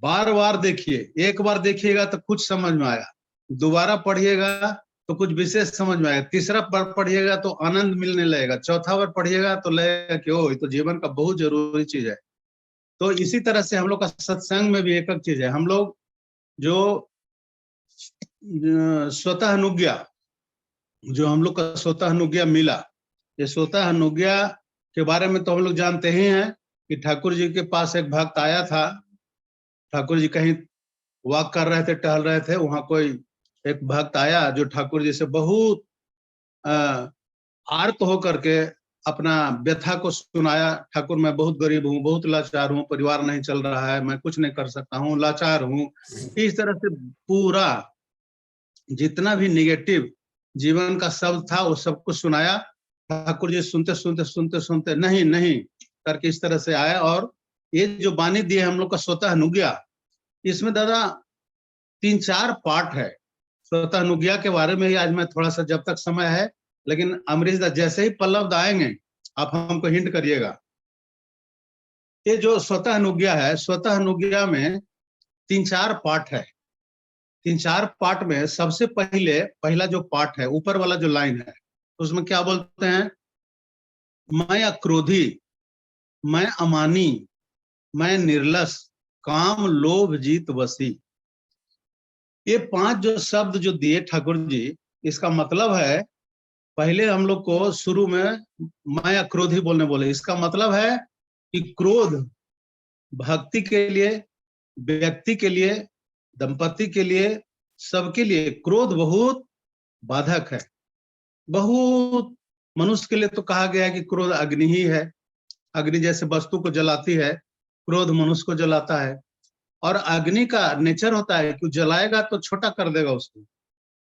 बार बार देखिए। एक बार देखिएगा तो कुछ समझ में आया, दोबारा पढ़िएगा तो कुछ विशेष समझ में आएगा, तीसरा बार पढ़िएगा तो आनंद मिलने लगेगा, चौथा बार पढ़िएगा तो लगेगा कि ओ ये तो जीवन का बहुत जरूरी चीज है। तो इसी तरह से हम लोग का सत्संग में भी एक चीज है, हम लोग जो स्वतः अनुज्ञा, जो हम लोग का स्वतः अनुज्ञा मिला, ये स्वतः अनुज्ञा के बारे में तो हम लोग जानते ही हैं कि ठाकुर जी के पास एक भक्त आया था। ठाकुर जी कहीं वॉक कर रहे थे, टहल रहे थे, वहां कोई एक भक्त आया जो ठाकुर जी से बहुत आर्त होकर के अपना व्यथा को सुनाया। ठाकुर मैं बहुत गरीब हूँ, बहुत लाचार हूँ, परिवार नहीं चल रहा है, मैं कुछ नहीं कर सकता हूँ, लाचार हूँ। इस तरह से पूरा जितना भी निगेटिव जीवन का शब्द था वो सब कुछ सुनाया। ठाकुर जी सुनते सुनते सुनते सुनते नहीं नहीं करके इस तरह से आया। और ये जो बानी दिए हम लोग का स्वतः अनुज्ञा, इसमें दादा 3-4 पार्ट है। स्वतः अनुज्ञा के बारे में ही आज मैं थोड़ा सा, जब तक समय है, लेकिन अमरीश दा जैसे ही पल्लव दा आएंगे आप हमको हिंट करिएगा। ये जो स्वतः अनुज्ञा है, स्वतः अनुज्ञा में 3-4 पार्ट है। 3-4 पार्ट में सबसे पहला जो पार्ट है, ऊपर वाला जो लाइन है, उसमें क्या बोलते हैं? मैं अक्रोधी, मैं अमानी, मैं निर्लस, काम लोभ जीत वसी। ये 5 जो शब्द जो दिए ठाकुर जी, इसका मतलब है पहले हम लोग को शुरू में मैं अक्रोधी बोलने बोले। इसका मतलब है कि क्रोध भक्ति के लिए, व्यक्ति के लिए, दंपति के लिए, सबके लिए क्रोध बहुत बाधक है। बहुत मनुष्य के लिए तो कहा गया है कि क्रोध अग्नि ही है। अग्नि जैसे वस्तु को जलाती है, क्रोध मनुष्य को जलाता है। और अग्नि का नेचर होता है कि जलाएगा तो छोटा कर देगा उसको।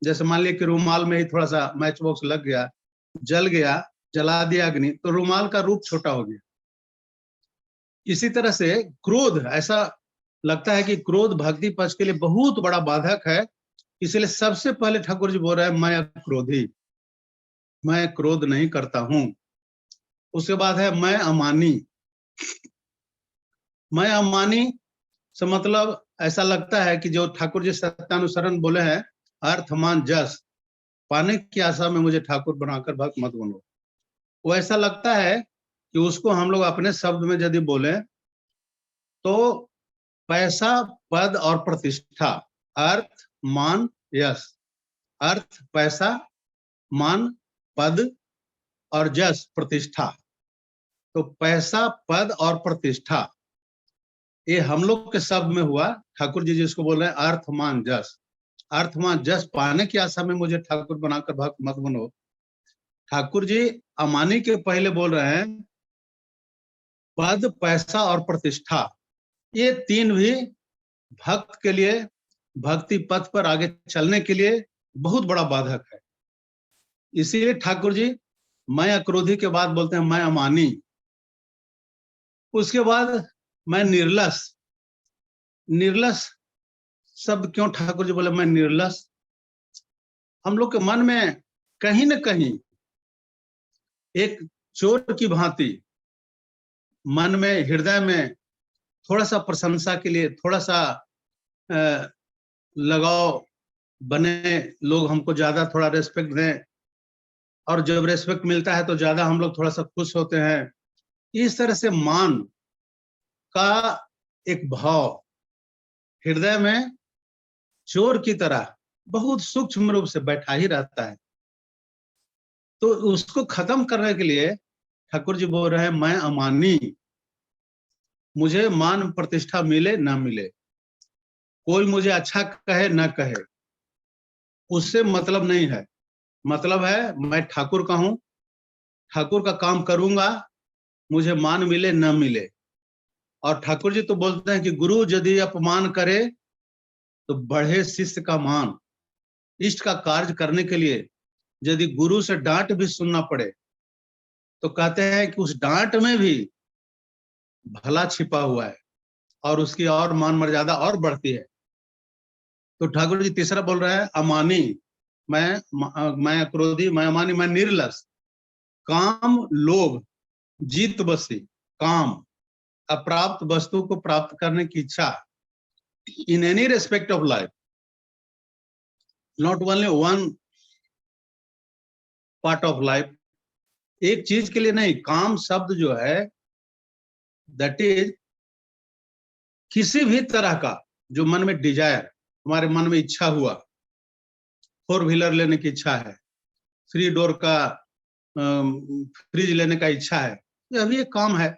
जैसे मान लिया कि रुमाल में ही थोड़ा सा मैच बॉक्स लग गया, जल गया, जला दिया अग्नि, तो रुमाल का रूप छोटा हो गया। इसी तरह से क्रोध, ऐसा लगता है कि क्रोध भक्ति पक्ष के लिए बहुत बड़ा बाधक है। इसलिए सबसे पहले ठाकुर जी बोल रहे हैं मैं अक्रोधी, मैं क्रोध नहीं करता हूं। उसके बाद है मैं अमानी। मैं अमानी से मतलब ऐसा लगता है कि जो ठाकुर जी सत्यानुसरण बोले हैं, अर्थ मान जस पाने की आशा में मुझे ठाकुर बनाकर भक्त मत बनो, वो ऐसा लगता है कि उसको हम लोग अपने शब्द में यदि बोले तो पैसा, पद और प्रतिष्ठा, अर्थ मान यश, अर्थ पैसा, मान पद और जस प्रतिष्ठा। तो पैसा, पद और प्रतिष्ठा ये हम लोग के शब्द में हुआ। ठाकुर जी जिसको बोल रहे हैं अर्थ मान जस, अर्थ मान जस पाने की आशा में मुझे ठाकुर बनाकर भक्त मत बनो। ठाकुर जी अमानी के पहले बोल रहे हैं पद, पैसा और प्रतिष्ठा, ये तीन भी भक्त के लिए, भक्ति पथ पर आगे चलने के लिए बहुत बड़ा बाधक है। इसीलिए ठाकुर जी मैं अक्रोधी के बाद बोलते हैं मैं अमानी। उसके बाद मैं निर्लस। निर्लस शब्द क्यों ठाकुर जी बोले मैं निर्लस? हम लोग के मन में कहीं न कहीं एक चोर की भांति मन में, हृदय में थोड़ा सा प्रशंसा के लिए, थोड़ा सा लगाव बने, लोग हमको ज्यादा थोड़ा रेस्पेक्ट दें, और जब रेस्पेक्ट मिलता है तो ज्यादा हम लोग थोड़ा सा खुश होते हैं। इस तरह से मान का एक भाव हृदय में चोर की तरह बहुत सूक्ष्म रूप से बैठा ही रहता है। तो उसको खत्म करने के लिए ठाकुर जी बोल रहे हैं मैं अमानी। मुझे मान प्रतिष्ठा मिले ना मिले, कोई मुझे अच्छा कहे ना कहे, उससे मतलब नहीं है। मतलब है मैं ठाकुर का हूं, ठाकुर का काम करूंगा, मुझे मान मिले ना मिले। और ठाकुर जी तो बोलते हैं कि गुरु यदि अपमान करे तो बढ़े शिष्य का मान। इष्ट का कार्य करने के लिए यदि गुरु से डांट भी सुनना पड़े तो कहते हैं कि उस डांट में भी भला छिपा हुआ है और उसकी और मान मर्यादा और बढ़ती है। तो ठाकुर जी तीसरा बोल रहे हैं अमानी, मैं क्रोधी, मैं अमानी, मैं निर्लस। काम, लोभ, जीत बसी, काम, अप्राप्त वस्तु को प्राप्त करने की इच्छा, in any respect of life, not only one part of life, एक चीज के लिए नहीं। काम शब्द जो है दैट इज किसी भी तरह का जो मन में डिजायर, हमारे मन में इच्छा हुआ, 4 व्हीलर लेने की इच्छा है, 3 डोर का फ्रिज लेने का इच्छा है, यह भी एक काम है।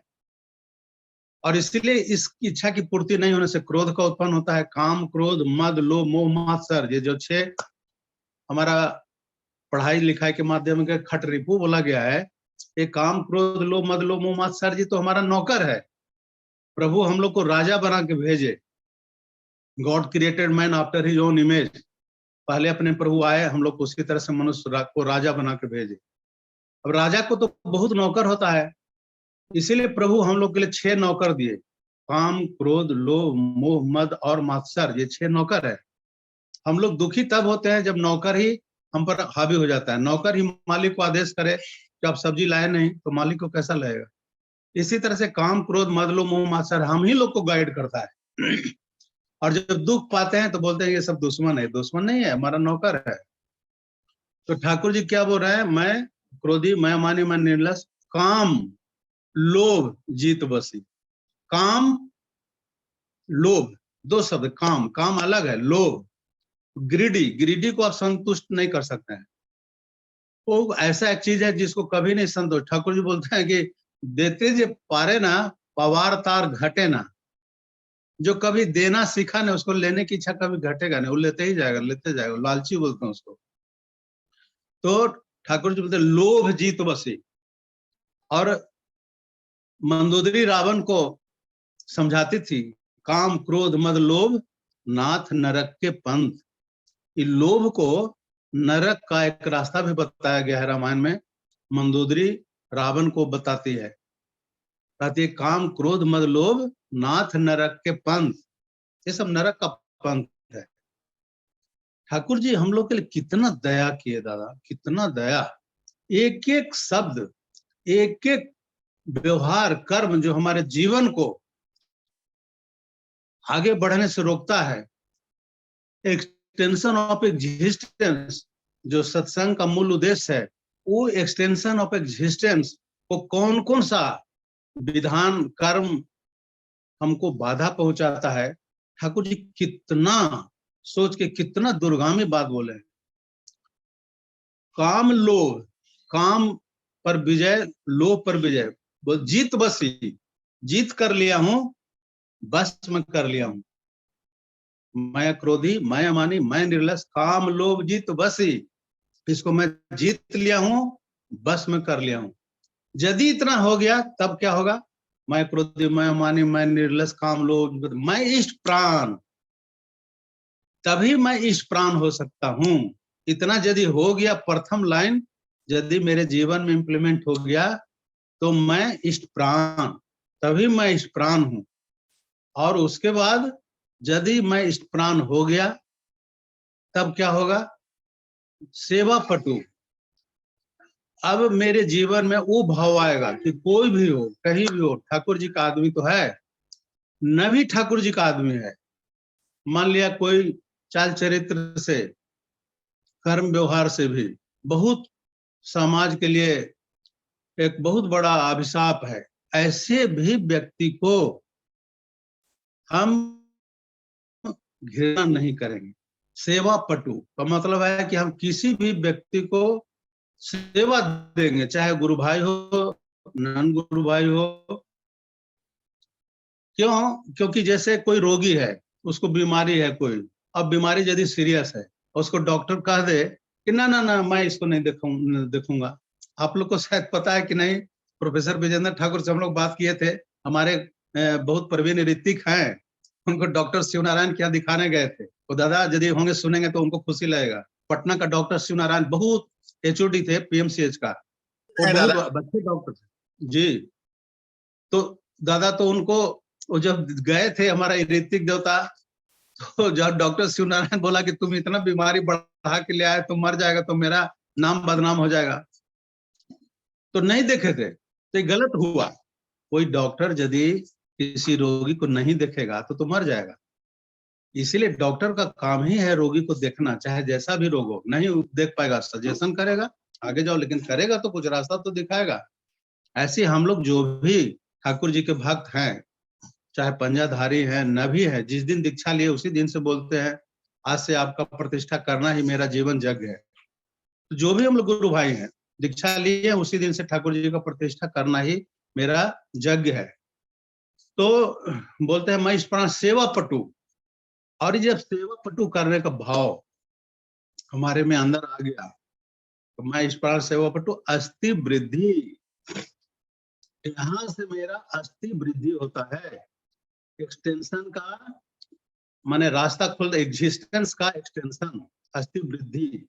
और इसलिए इस इच्छा की पूर्ति नहीं होने से क्रोध का उत्पन्न होता है। काम, क्रोध, मद, लोभ, मोह, मात्सर्य, ये जो 6 हमारा पढ़ाई लिखाई के माध्यम से खट रिपू बोला गया है, ये काम, क्रोध, लोभ, मद, लोभ, मोह, मात्सर्य जी तो हमारा नौकर है। प्रभु हम लोग को राजा बना के भेजे। God created man after his own image. पहले अपने प्रभु आए, हम लोग को उसकी तरह से मनुष्य को राजा बना के भेजे। अब राजा को तो बहुत नौकर होता है, इसीलिए प्रभु हम लोग के लिए 6 नौकर दिए। काम, क्रोध, लोभ, मोह, मद और मात्सर्य, ये 6 नौकर है। हम लोग दुखी तब होते हैं जब नौकर ही हम पर हावी हो जाता है। नौकर ही मालिक को आदेश करे कि आप सब्जी लाए नहीं, तो मालिक को कैसा लगेगा? इसी तरह से काम, क्रोध, मद, लोभ, मोह, मात्सर्य हम ही लोग को गाइड करता है। और जब दुख पाते हैं तो बोलते हैं ये सब दुश्मन है। दुश्मन नहीं है, हमारा नौकर है। तो ठाकुर जी क्या बोल रहे हैं? मैं क्रोधी, मैं अमानी, मैं निर्लस। काम, लोभ, जीत बसी। काम, लोभ, 2 शब्द। काम, काम अलग है, लोभ, ग्रीडी, ग्रीडी को आप संतुष्ट नहीं कर सकते हैं। वो ऐसा एक चीज है जिसको कभी नहीं संतोष। ठाकुर जी बोलते हैं कि देते जे पारे ना पवार तार घटे ना। जो कभी देना सीखा ना उसको लेने की इच्छा कभी घटेगा नहीं, वो लेते ही जाएगा, लेते जाएगा। लालची बोलते हैं उसको। तो ठाकुर जी बोलते लोभ जीत बसी। और मंदोदरी रावण को समझाती थी, काम क्रोध मद लोभ नाथ नरक के पंथ। ये लोभ को नरक का एक रास्ता भी बताया गया है रामायण में। मंदोदरी रावण को बताती है, कहती है काम क्रोध मद लोभ नाथ नरक के पंथ। ये सब नरक का पंथ है। ठाकुर जी हम लोग के लिए कितना दया किए दादा, कितना दया। एक एक शब्द, एक एक व्यवहार कर्म जो हमारे जीवन को आगे बढ़ने से रोकता है। एक्सटेंशन ऑफ एग्जिस्टेंस जो सत्संग का मूल उद्देश्य है, वो एक्सटेंशन ऑफ एग्जिस्टेंस को कौन कौन सा विधान कर्म हमको बाधा पहुंचाता है। ठाकुर जी कितना सोच के कितना दुर्गामी बात बोले। काम लोभ, काम पर विजय, लोभ पर विजय। बोल जीत बसी, जीत कर लिया हूं, बस में कर लिया हूं। मैं क्रोधी, मैं अमानी, मैं निर्लस, काम लोभ जीत बसी। इसको मैं जीत लिया हूं, बस में कर लिया हूं। यदि इतना हो गया तब क्या होगा? मैं क्रोधी, मैं अमानी, मैं निर्लस, काम लोभ, मैं इष्ट प्राण। तभी मैं इष्ट प्राण हो सकता हूं। इतना यदि हो गया, प्रथम लाइन यदि मेरे जीवन में इंप्लीमेंट हो गया तो मैं इष्ट प्राण, तभी मैं इष्ट प्राण हूं। और उसके बाद यदि मैं इष्ट प्राण हो गया तब क्या होगा? सेवा पटु। अब मेरे जीवन में वो भाव आएगा कि कोई भी हो, कहीं भी हो, ठाकुर जी का आदमी तो है, न भी ठाकुर जी का आदमी है। मान लिया कोई चाल चरित्र से, कर्म व्यवहार से भी बहुत समाज के लिए एक बहुत बड़ा अभिशाप है। ऐसे भी व्यक्ति को हम घृणा नहीं करेंगे। सेवा पटु का मतलब है कि हम किसी भी व्यक्ति को सेवा देंगे, चाहे गुरु भाई हो, नन गुरु भाई हो। क्यों? क्योंकि जैसे कोई रोगी है, उसको बीमारी है कोई, अब बीमारी यदि सीरियस है, उसको डॉक्टर कह दे कि ना ना ना मैं इसको नहीं देखूंगा। आप लोग को शायद पता है कि नहीं, प्रोफेसर विजेंद्र ठाकुर से हम लोग बात किए थे। हमारे बहुत प्रवीण ऋतिक हैं, उनको डॉक्टर शिवनारायण क्या दिखाने गए थे। वो दादा यदि होंगे सुनेंगे तो उनको खुशी लगेगा। पटना का डॉक्टर शिवनारायण बहुत एचओडी थे पीएमसीएच का, वो बहुत अच्छे डॉक्टर थे जी। तो दादा तो उनको, वो जब गए थे हमारा ऋतिक देवता, तो जब डॉक्टर शिवनारायण बोला कि तुम इतना बीमारी बढ़ा के ले आए, तुम मर जाएगा तो मेरा नाम बदनाम हो जाएगा, तो नहीं देखे थे। तो ये गलत हुआ। कोई डॉक्टर यदि किसी रोगी को नहीं देखेगा तो मर जाएगा। इसीलिए डॉक्टर का काम ही है रोगी को देखना, चाहे जैसा भी रोग हो। नहीं देख पाएगा, सजेशन करेगा, आगे जाओ, लेकिन करेगा तो कुछ रास्ता तो दिखाएगा। ऐसे हम लोग जो भी ठाकुर जी के भक्त हैं, चाहे पंजाधारी है, न भी है, जिस दिन दीक्षा लिए उसी दिन से बोलते हैं आज से आपका प्रतिष्ठा करना ही मेरा जीवन यज्ञ है। तो जो भी हम लोग गुरु भाई हैं, दीक्षा लिए उसी दिन से ठाकुर जी का प्रतिष्ठा करना ही मेरा यज्ञ है। तो बोलते हैं मैं इस प्राण सेवा पटु। और जब सेवा पटु करने का भाव हमारे में अंदर आ गया तो मैं इस प्राण सेवा पटु अस्थि वृद्धि, यहां से मेरा अस्थि वृद्धि होता है। एक्सटेंशन का माने रास्ता खुलता, एग्जिस्टेंस का एक्सटेंशन, अस्थि वृद्धि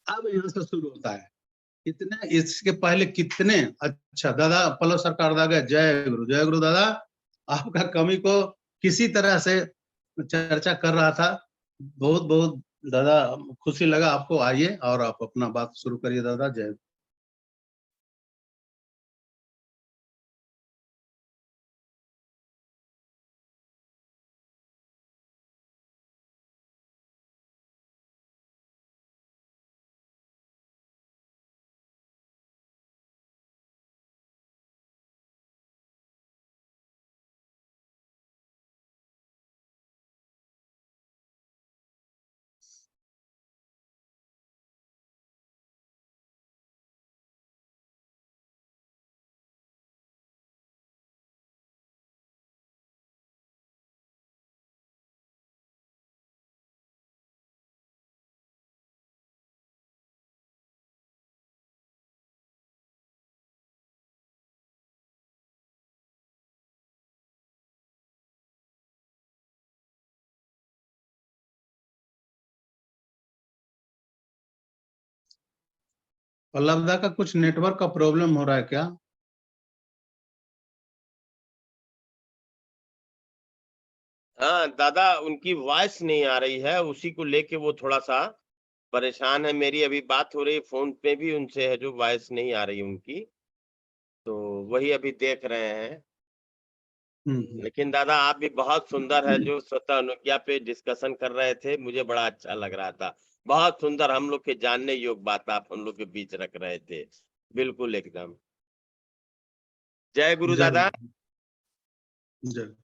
अब यहाँ से शुरू होता है। इतने इसके पहले कितने अच्छा दादा पल्लव सरकार दादा, जय गुरु दादा। आपका कमी को किसी तरह से चर्चा कर रहा था। बहुत बहुत दादा खुशी लगा। आपको आइए और आप अपना बात शुरू करिए दादा। जय पल्लव दा का कुछ नेटवर्क का प्रॉब्लम हो रहा है क्या? हाँ दादा, उनकी वॉइस नहीं आ रही है, उसी को लेके वो थोड़ा सा परेशान है। मेरी अभी बात हो रही है फोन पे भी उनसे, है जो वॉइस नहीं आ रही उनकी, तो वही अभी देख रहे हैं। लेकिन दादा आप भी बहुत सुंदर है, जो स्वतः अनुज्ञा पे डिस्कशन कर रहे थे, मुझे बड़ा अच्छा लग रहा था। बहुत सुंदर, हम लोग के जानने योग्य बात आप हम लोग के बीच रख रहे थे, बिल्कुल एकदम। जय गुरु दादा। जय।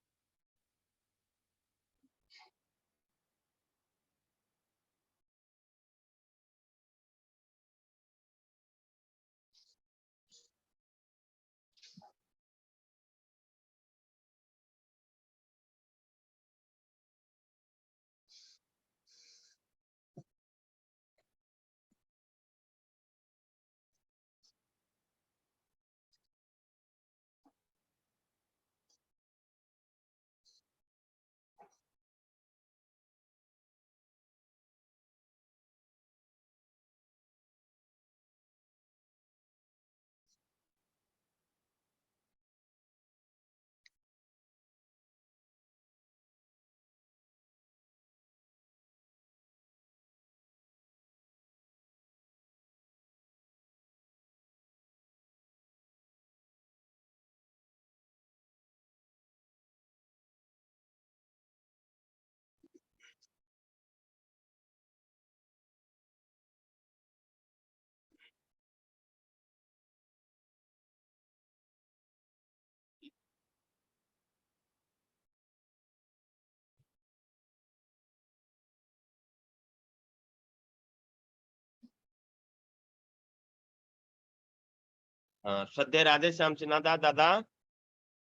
हाँ, श्रद्धेय राधे श्याम सिन्हा दादा।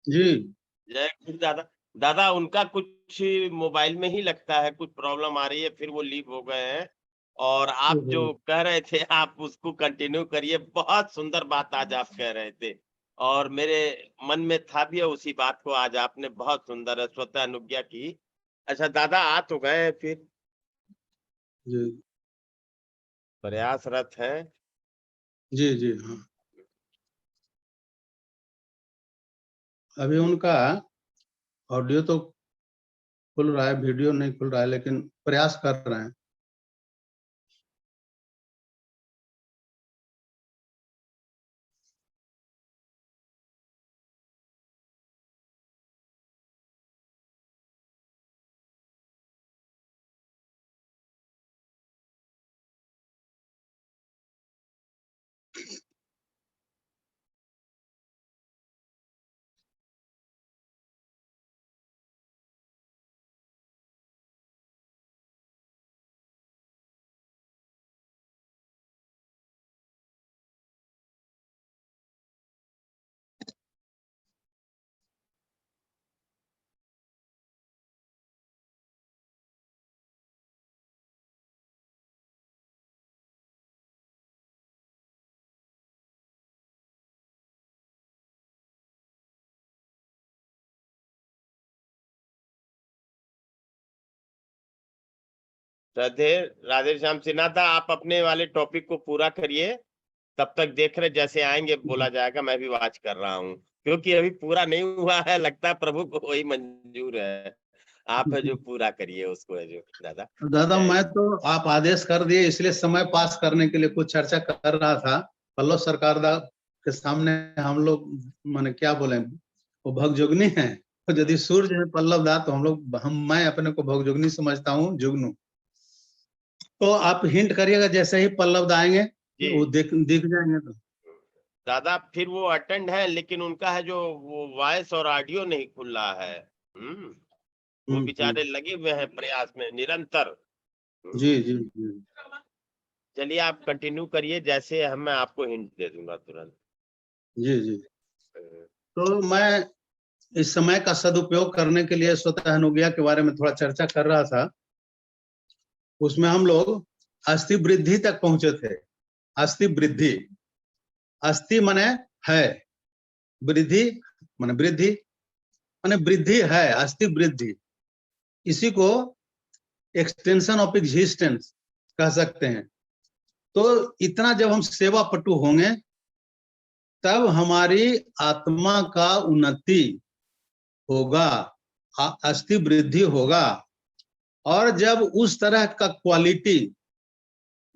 जी जय गुरु दादा। दादा उनका कुछ मोबाइल में ही लगता है कुछ प्रॉब्लम आ रही है, फिर वो लीव हो गए हैं। और आप जो कह रहे थे आप उसको कंटिन्यू करिए, बहुत सुंदर बात आज आप कह रहे थे और मेरे मन में था भी उसी बात को आज आपने बहुत सुंदर स्वतः अनुज्ञा की। अच्छा दादा आ तो गए फिर जी प्रयासरत हैं। जी जी हाँ, अभी उनका ऑडियो तो खुल रहा है, वीडियो नहीं खुल रहा है, लेकिन प्रयास कर रहे हैं। राधे राधे श्याम सिन्हा था, आप अपने वाले टॉपिक को पूरा करिए, तब तक देख रहे जैसे आएंगे बोला जाएगा। मैं भी वाच कर रहा हूँ क्योंकि अभी पूरा नहीं हुआ है, लगता है प्रभु को वही मंजूर है। आप है जो पूरा करिए उसको, है जो दादा। दादा मैं तो आप आदेश कर दिए, इसलिए समय पास करने के लिए कुछ चर्चा कर रहा था। पल्लव सरकार दा के सामने हम लोग माने क्या बोले, वो भगजुगनी है, तो यदि सूर्य है पल्लव दा तो मैं अपने को भगजुगनी समझता हूँ, जुगनू। तो आप हिंट करिएगा, जैसे ही पल्लव दा आएंगे वो दिख जाएंगे। तो दादा फिर वो अटेंड है, लेकिन उनका है जो वो वॉइस और ऑडियो नहीं खुल रहा है। वो बेचारे लगे हुए हैं प्रयास में निरंतर। जी जी जी चलिए आप कंटिन्यू करिए, जैसे मैं आपको हिंट दे दूंगा तुरंत। जी जी। तो मैं इस समय का सदुपयोग करने के लिए स्वतः अनुज्ञा के बारे में थोड़ा चर्चा कर रहा था। उसमें हम लोग अस्थि वृद्धि तक पहुंचे थे। अस्थि वृद्धि, अस्थि माने है, वृद्धि माने वृद्धि, माने वृद्धि है, अस्थि वृद्धि। इसी को एक्सटेंशन ऑफ एग्जिस्टेंस कह सकते हैं। तो इतना जब हम सेवा पटु होंगे तब हमारी आत्मा का उन्नति होगा, अस्थि वृद्धि होगा। और जब उस तरह का क्वालिटी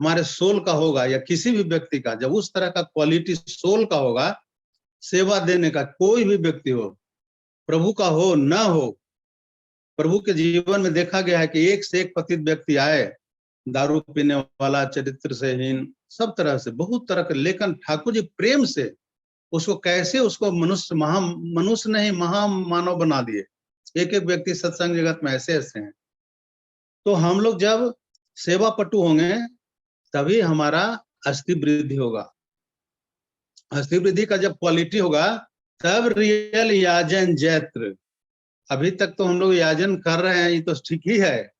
हमारे सोल का होगा या किसी भी व्यक्ति का, जब उस तरह का क्वालिटी सोल का होगा सेवा देने का, कोई भी व्यक्ति हो, प्रभु का हो न हो, प्रभु के जीवन में देखा गया है कि एक से एक पतित व्यक्ति आए, दारू पीने वाला, चरित्र से हीन, सब तरह से, बहुत तरह के, लेकिन ठाकुर जी प्रेम से उसको कैसे उसको मनुष्य नहीं महामानव बना दिए। एक एक व्यक्ति सत्संग जगत में ऐसे ऐसे हैं। तो हम लोग जब सेवा पटु होंगे तभी हमारा अस्थि वृद्धि होगा। अस्थि वृद्धि का जब क्वालिटी होगा तब रियल याजन जैत्र। अभी तक तो हम लोग याजन कर रहे हैं, ये तो ठीक ही है,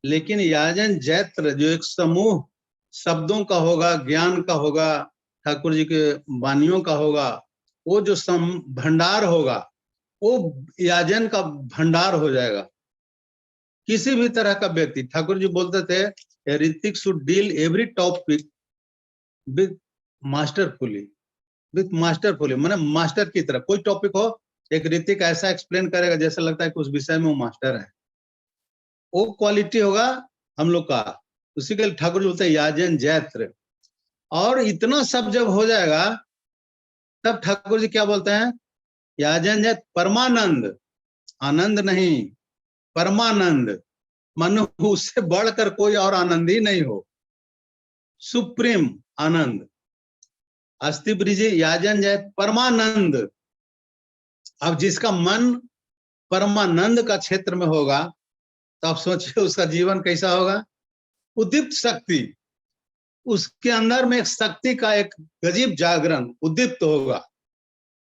लेकिन याजन जैत्र जो एक समूह शब्दों का होगा, ज्ञान का होगा, ठाकुर जी के वाणियों का होगा, वो जो भंडार होगा वो याजन का भंडार हो जाएगा। किसी भी तरह का व्यक्ति, ठाकुर जी बोलते थे Ritik should deal every topic with masterfully, माने मास्टर की तरह। कोई टॉपिक हो, एक ऋतिक ऐसा एक्सप्लेन करेगा जैसा लगता है कि उस विषय में वो मास्टर है। वो क्वालिटी होगा हम लोग का, उसी के लिए ठाकुर जी बोलते हैं याजन जैत्र। और इतना सब जब हो जाएगा तब ठाकुर जी क्या बोलते हैं, याजन जैत परमानंद, आनंद नहीं, परमानंद, मानो उससे बढ़कर कोई और आनंद ही नहीं हो, सुप्रीम आनंद। अस्थि वृद्धि याजन जैत परमानंद। अब जिसका मन परमानंद का क्षेत्र में होगा तो आप सोचिए उसका जीवन कैसा होगा। उद्दीप्त शक्ति, उसके अंदर में एक शक्ति का एक गजीब जागरण उद्दीप्त होगा,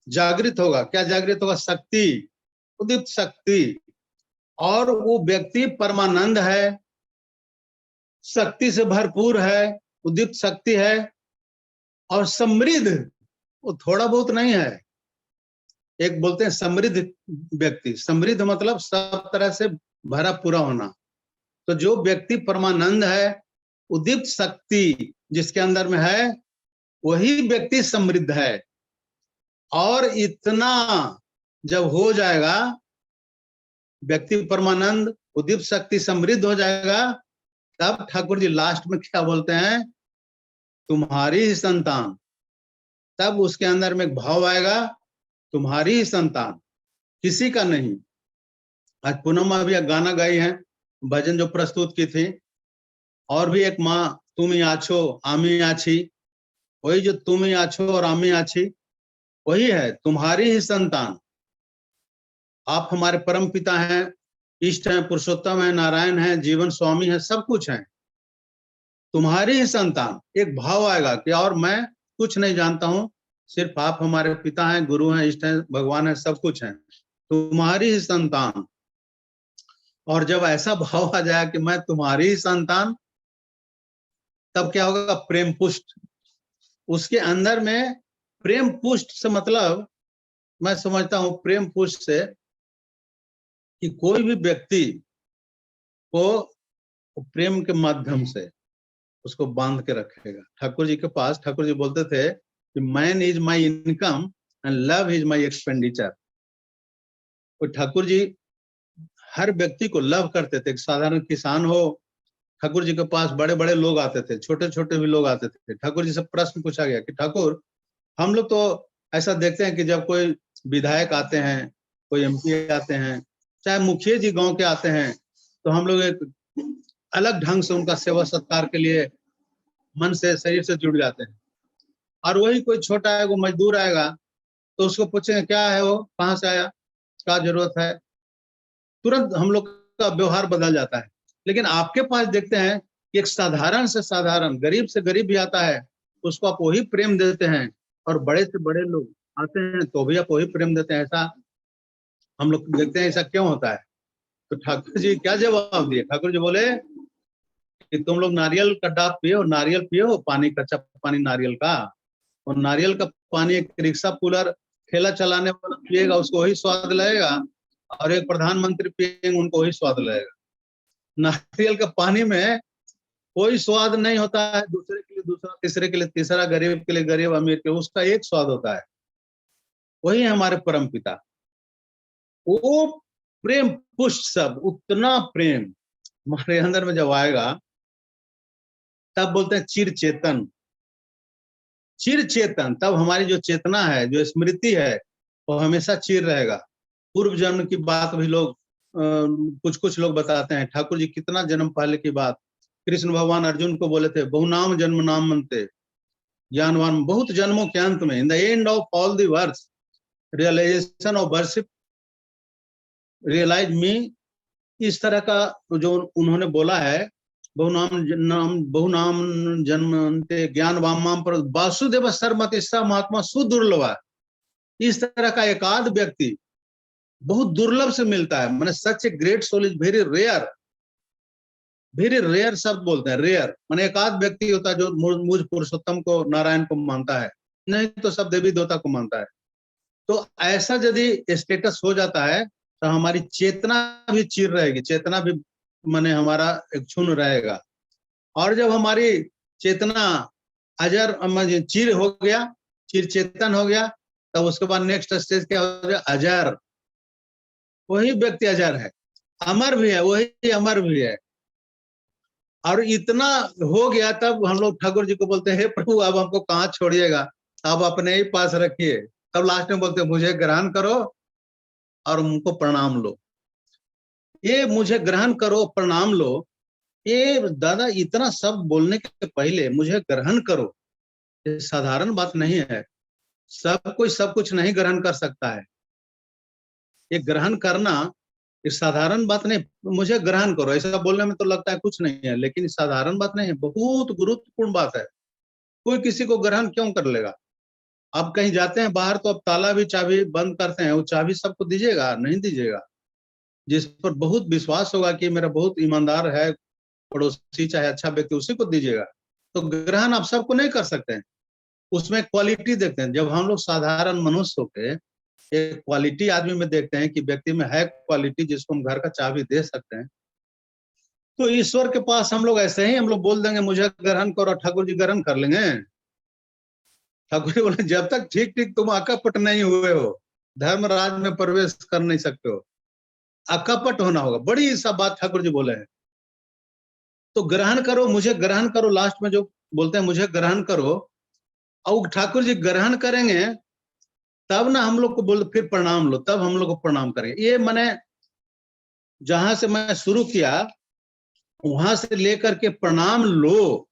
जागृत होगा। क्या जागृत होगा? शक्ति, उद्दीप्त शक्ति। और वो व्यक्ति परमानंद है, शक्ति से भरपूर है, उद्दीप्त शक्ति है और समृद्ध। वो थोड़ा बहुत नहीं है, एक बोलते हैं समृद्ध व्यक्ति। समृद्ध मतलब सब तरह से भरा पूरा होना। तो जो व्यक्ति परमानंद है, उद्दीप्त शक्ति जिसके अंदर में है, वही व्यक्ति समृद्ध है। और इतना जब हो जाएगा, व्यक्ति परमानंद, उद्दीप्त शक्ति, समृद्ध हो जाएगा, तब ठाकुर जी लास्ट में क्या बोलते हैं, तुम्हारी ही संतान। तब उसके अंदर में एक भाव आएगा, तुम्हारी ही संतान, किसी का नहीं। आज पूनम भी एक गाना गाई है, भजन जो प्रस्तुत की थी, और भी एक माँ, तुम ही आछो आमी आछी, वही जो तुम ही आछो और आमी आछी वही है, तुम्हारी ही संतान। आप हमारे परम पिता हैं, इष्ट हैं, पुरुषोत्तम है, नारायण है, जीवन स्वामी है, सब कुछ है, तुम्हारी ही संतान। एक भाव आएगा कि और मैं कुछ नहीं जानता हूं, सिर्फ आप हमारे पिता हैं, गुरु हैं, इष्ट हैं, भगवान है, सब कुछ है, तुम्हारी ही संतान। और जब ऐसा भाव आ जाए कि मैं तुम्हारी ही संतान, तब क्या होगा, प्रेम पुष्ट। उसके अंदर में प्रेम पुष्ट से मतलब मैं समझता हूं प्रेम पुष्ट से कि कोई भी व्यक्ति को प्रेम के माध्यम से उसको बांध के रखेगा। ठाकुर जी के पास, ठाकुर जी बोलते थे कि man is my income and love is my expenditure. तो ठाकुर जी हर व्यक्ति को लव करते थे। एक साधारण किसान हो, ठाकुर जी के पास बड़े बड़े लोग आते थे, छोटे छोटे भी लोग आते थे। ठाकुर जी से प्रश्न पूछा गया कि ठाकुर, हम लोग तो ऐसा देखते हैं कि जब कोई विधायक आते हैं, कोई एमपी आते हैं, चाहे मुखिया जी गांव के आते हैं, तो हम लोग एक अलग ढंग से उनका सेवा सत्कार के लिए मन से, शरीर से जुड़ जाते हैं। और वही कोई छोटा है, वो मजदूर आएगा तो उसको पूछेंगे क्या है, वो कहाँ से आया, क्या जरूरत है, तुरंत हम लोग का व्यवहार बदल जाता है। लेकिन आपके पास देखते हैं कि एक साधारण से साधारण, गरीब से गरीब भी आता है, उसको आप वही प्रेम देते हैं, और बड़े से बड़े लोग आते हैं तो भी आप वही प्रेम देते हैं। ऐसा हम लोग देखते हैं, ऐसा क्यों होता है? तो ठाकुर जी क्या जवाब दिए? ठाकुर जी बोले कि तुम लोग नारियल का डाब पियो, नारियल पियो, पानी, कच्चा पानी नारियल का, और नारियल का पानी एक रिक्शा पुलर ठेला चलाने वाला पिएगा, उसको वही स्वाद लगेगा, और एक प्रधानमंत्री पिएंगे, उनको वही स्वाद लगेगा। नारियल का पानी में कोई स्वाद नहीं होता है, दूसरे के लिए दूसरा, तीसरे के लिए तीसरा, गरीब के लिए गरीब, अमीर के, उसका एक स्वाद होता है। वही है हमारे परम पिता। वो प्रेम पुष्ट सब, उतना प्रेम हमारे अंदर में जब आएगा तब बोलते हैं चिर चेतन। चिर चेतन, तब हमारी जो चेतना है, जो स्मृति है, वो हमेशा चिर रहेगा। पूर्व जन्म की बात भी लोग कुछ कुछ लोग बताते हैं। ठाकुर जी कितना जन्म पहले की बात, कृष्ण भगवान अर्जुन को बोले थे, बहुनाम जन्म नाम मनते ज्ञानवान, बहुत जन्मों के अंत में, in the end of all the words realization of worship realize me, इस तरह का जो उन्होंने बोला है, बहुनाम जन्मते ज्ञान वाम पर वासुदेव सर्वमतिस्सा महात्मा सुदुर्लभ। इस तरह का एकाध व्यक्ति बहुत दुर्लभ से मिलता है। मैंने such a great soul is very rare, very rare शब्द बोलते हैं, रेयर माने एकाध व्यक्ति होता है जो मुझ पुरुषोत्तम को, नारायण को मानता है, नहीं तो सब देवी देवता को मानता है। तो ऐसा यदि स्टेटस हो जाता है तो हमारी चेतना भी चिर रहेगी, चेतना भी माने हमारा एक क्षुण्ण रहेगा। और जब हमारी चेतना अजर चिर हो गया, चिर चेतन हो गया, तब उसके बाद नेक्स्ट स्टेज क्या हो गया, अजर। वही व्यक्ति अजर है, अमर भी है, वही अमर भी है। और इतना हो गया तब हम लोग ठाकुर जी को बोलते हैं, हे प्रभु अब हमको कहाँ छोड़िएगा, अब अपने ही पास रखिए। तब लास्ट में बोलते हैं, मुझे ग्रहण करो और उनको प्रणाम लो। ये मुझे ग्रहण करो प्रणाम लो, ये दादा इतना सब बोलने के पहले मुझे ग्रहण करो, ये साधारण बात नहीं है। सब कोई सब कुछ नहीं ग्रहण कर सकता है। ये ग्रहण करना ये साधारण बात नहीं। मुझे ग्रहण करो ऐसा बोलने में तो लगता है कुछ नहीं है, लेकिन साधारण बात नहीं है, बहुत गुरुत्वपूर्ण बात है। कोई किसी को ग्रहण क्यों कर लेगा? आप कहीं जाते हैं बाहर तो अब ताला भी चाबी बंद करते हैं, वो चाबी सबको दीजिएगा? नहीं दीजिएगा। जिस पर बहुत विश्वास होगा कि मेरा बहुत ईमानदार है पड़ोसी, चाहे अच्छा व्यक्ति, उसी को दीजिएगा। तो ग्रहण आप सबको नहीं कर सकते हैं, उसमें क्वालिटी देखते हैं। जब हम लोग साधारण मनुष्य होके एक क्वालिटी आदमी में देखते हैं कि व्यक्ति में है क्वालिटी जिसको हम घर का चाबी दे सकते हैं, तो ईश्वर के पास हम लोग ऐसे ही हम लोग बोल देंगे मुझे ग्रहण करो, ठाकुर जी ग्रहण कर लेंगे। ठाकुर जी बोले जब तक ठीक ठीक तुम अकपट नहीं हुए हो, धर्मराज में प्रवेश कर नहीं सकते हो, अकपट होना होगा। बड़ी सब बात ठाकुर जी बोले हैं। तो ग्रहण करो, मुझे ग्रहण करो, लास्ट में जो बोलते हैं मुझे ग्रहण करो, और ठाकुर जी ग्रहण करेंगे तब ना हम लोग को बोल, फिर प्रणाम लो, तब हम लोग को प्रणाम करेंगे। ये मैंने जहां से मैं शुरू किया वहां से लेकर के प्रणाम लो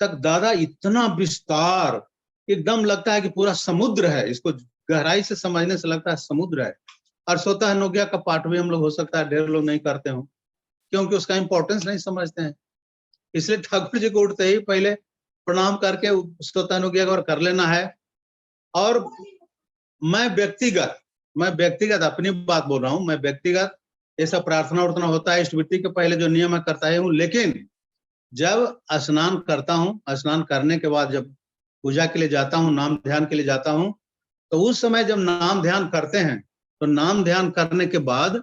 तक दादा इतना विस्तार, एकदम लगता है कि पूरा समुद्र है। इसको गहराई से समझने से लगता है समुद्र है। और स्वतः अनुज्ञा का पाठ भी हम लोग हो सकता है ढेर लोग नहीं करते हो, क्योंकि उसका इंपॉर्टेंस नहीं समझते हैं। इसलिए ठाकुर जी को उठते ही पहले प्रणाम करके स्वतः अनुज्ञा कर लेना है। और मैं व्यक्तिगत अपनी बात बोल रहा हूँ, मैं व्यक्तिगत ऐसा प्रार्थना उर्थना होता है इष्टवृत्ति के पहले जो नियम है करता हूँ, लेकिन जब स्नान करता हूँ, स्नान करने के बाद जब पूजा के लिए जाता हूँ, नाम ध्यान के लिए जाता हूँ, तो उस समय जब नाम ध्यान करते हैं तो नाम ध्यान करने के बाद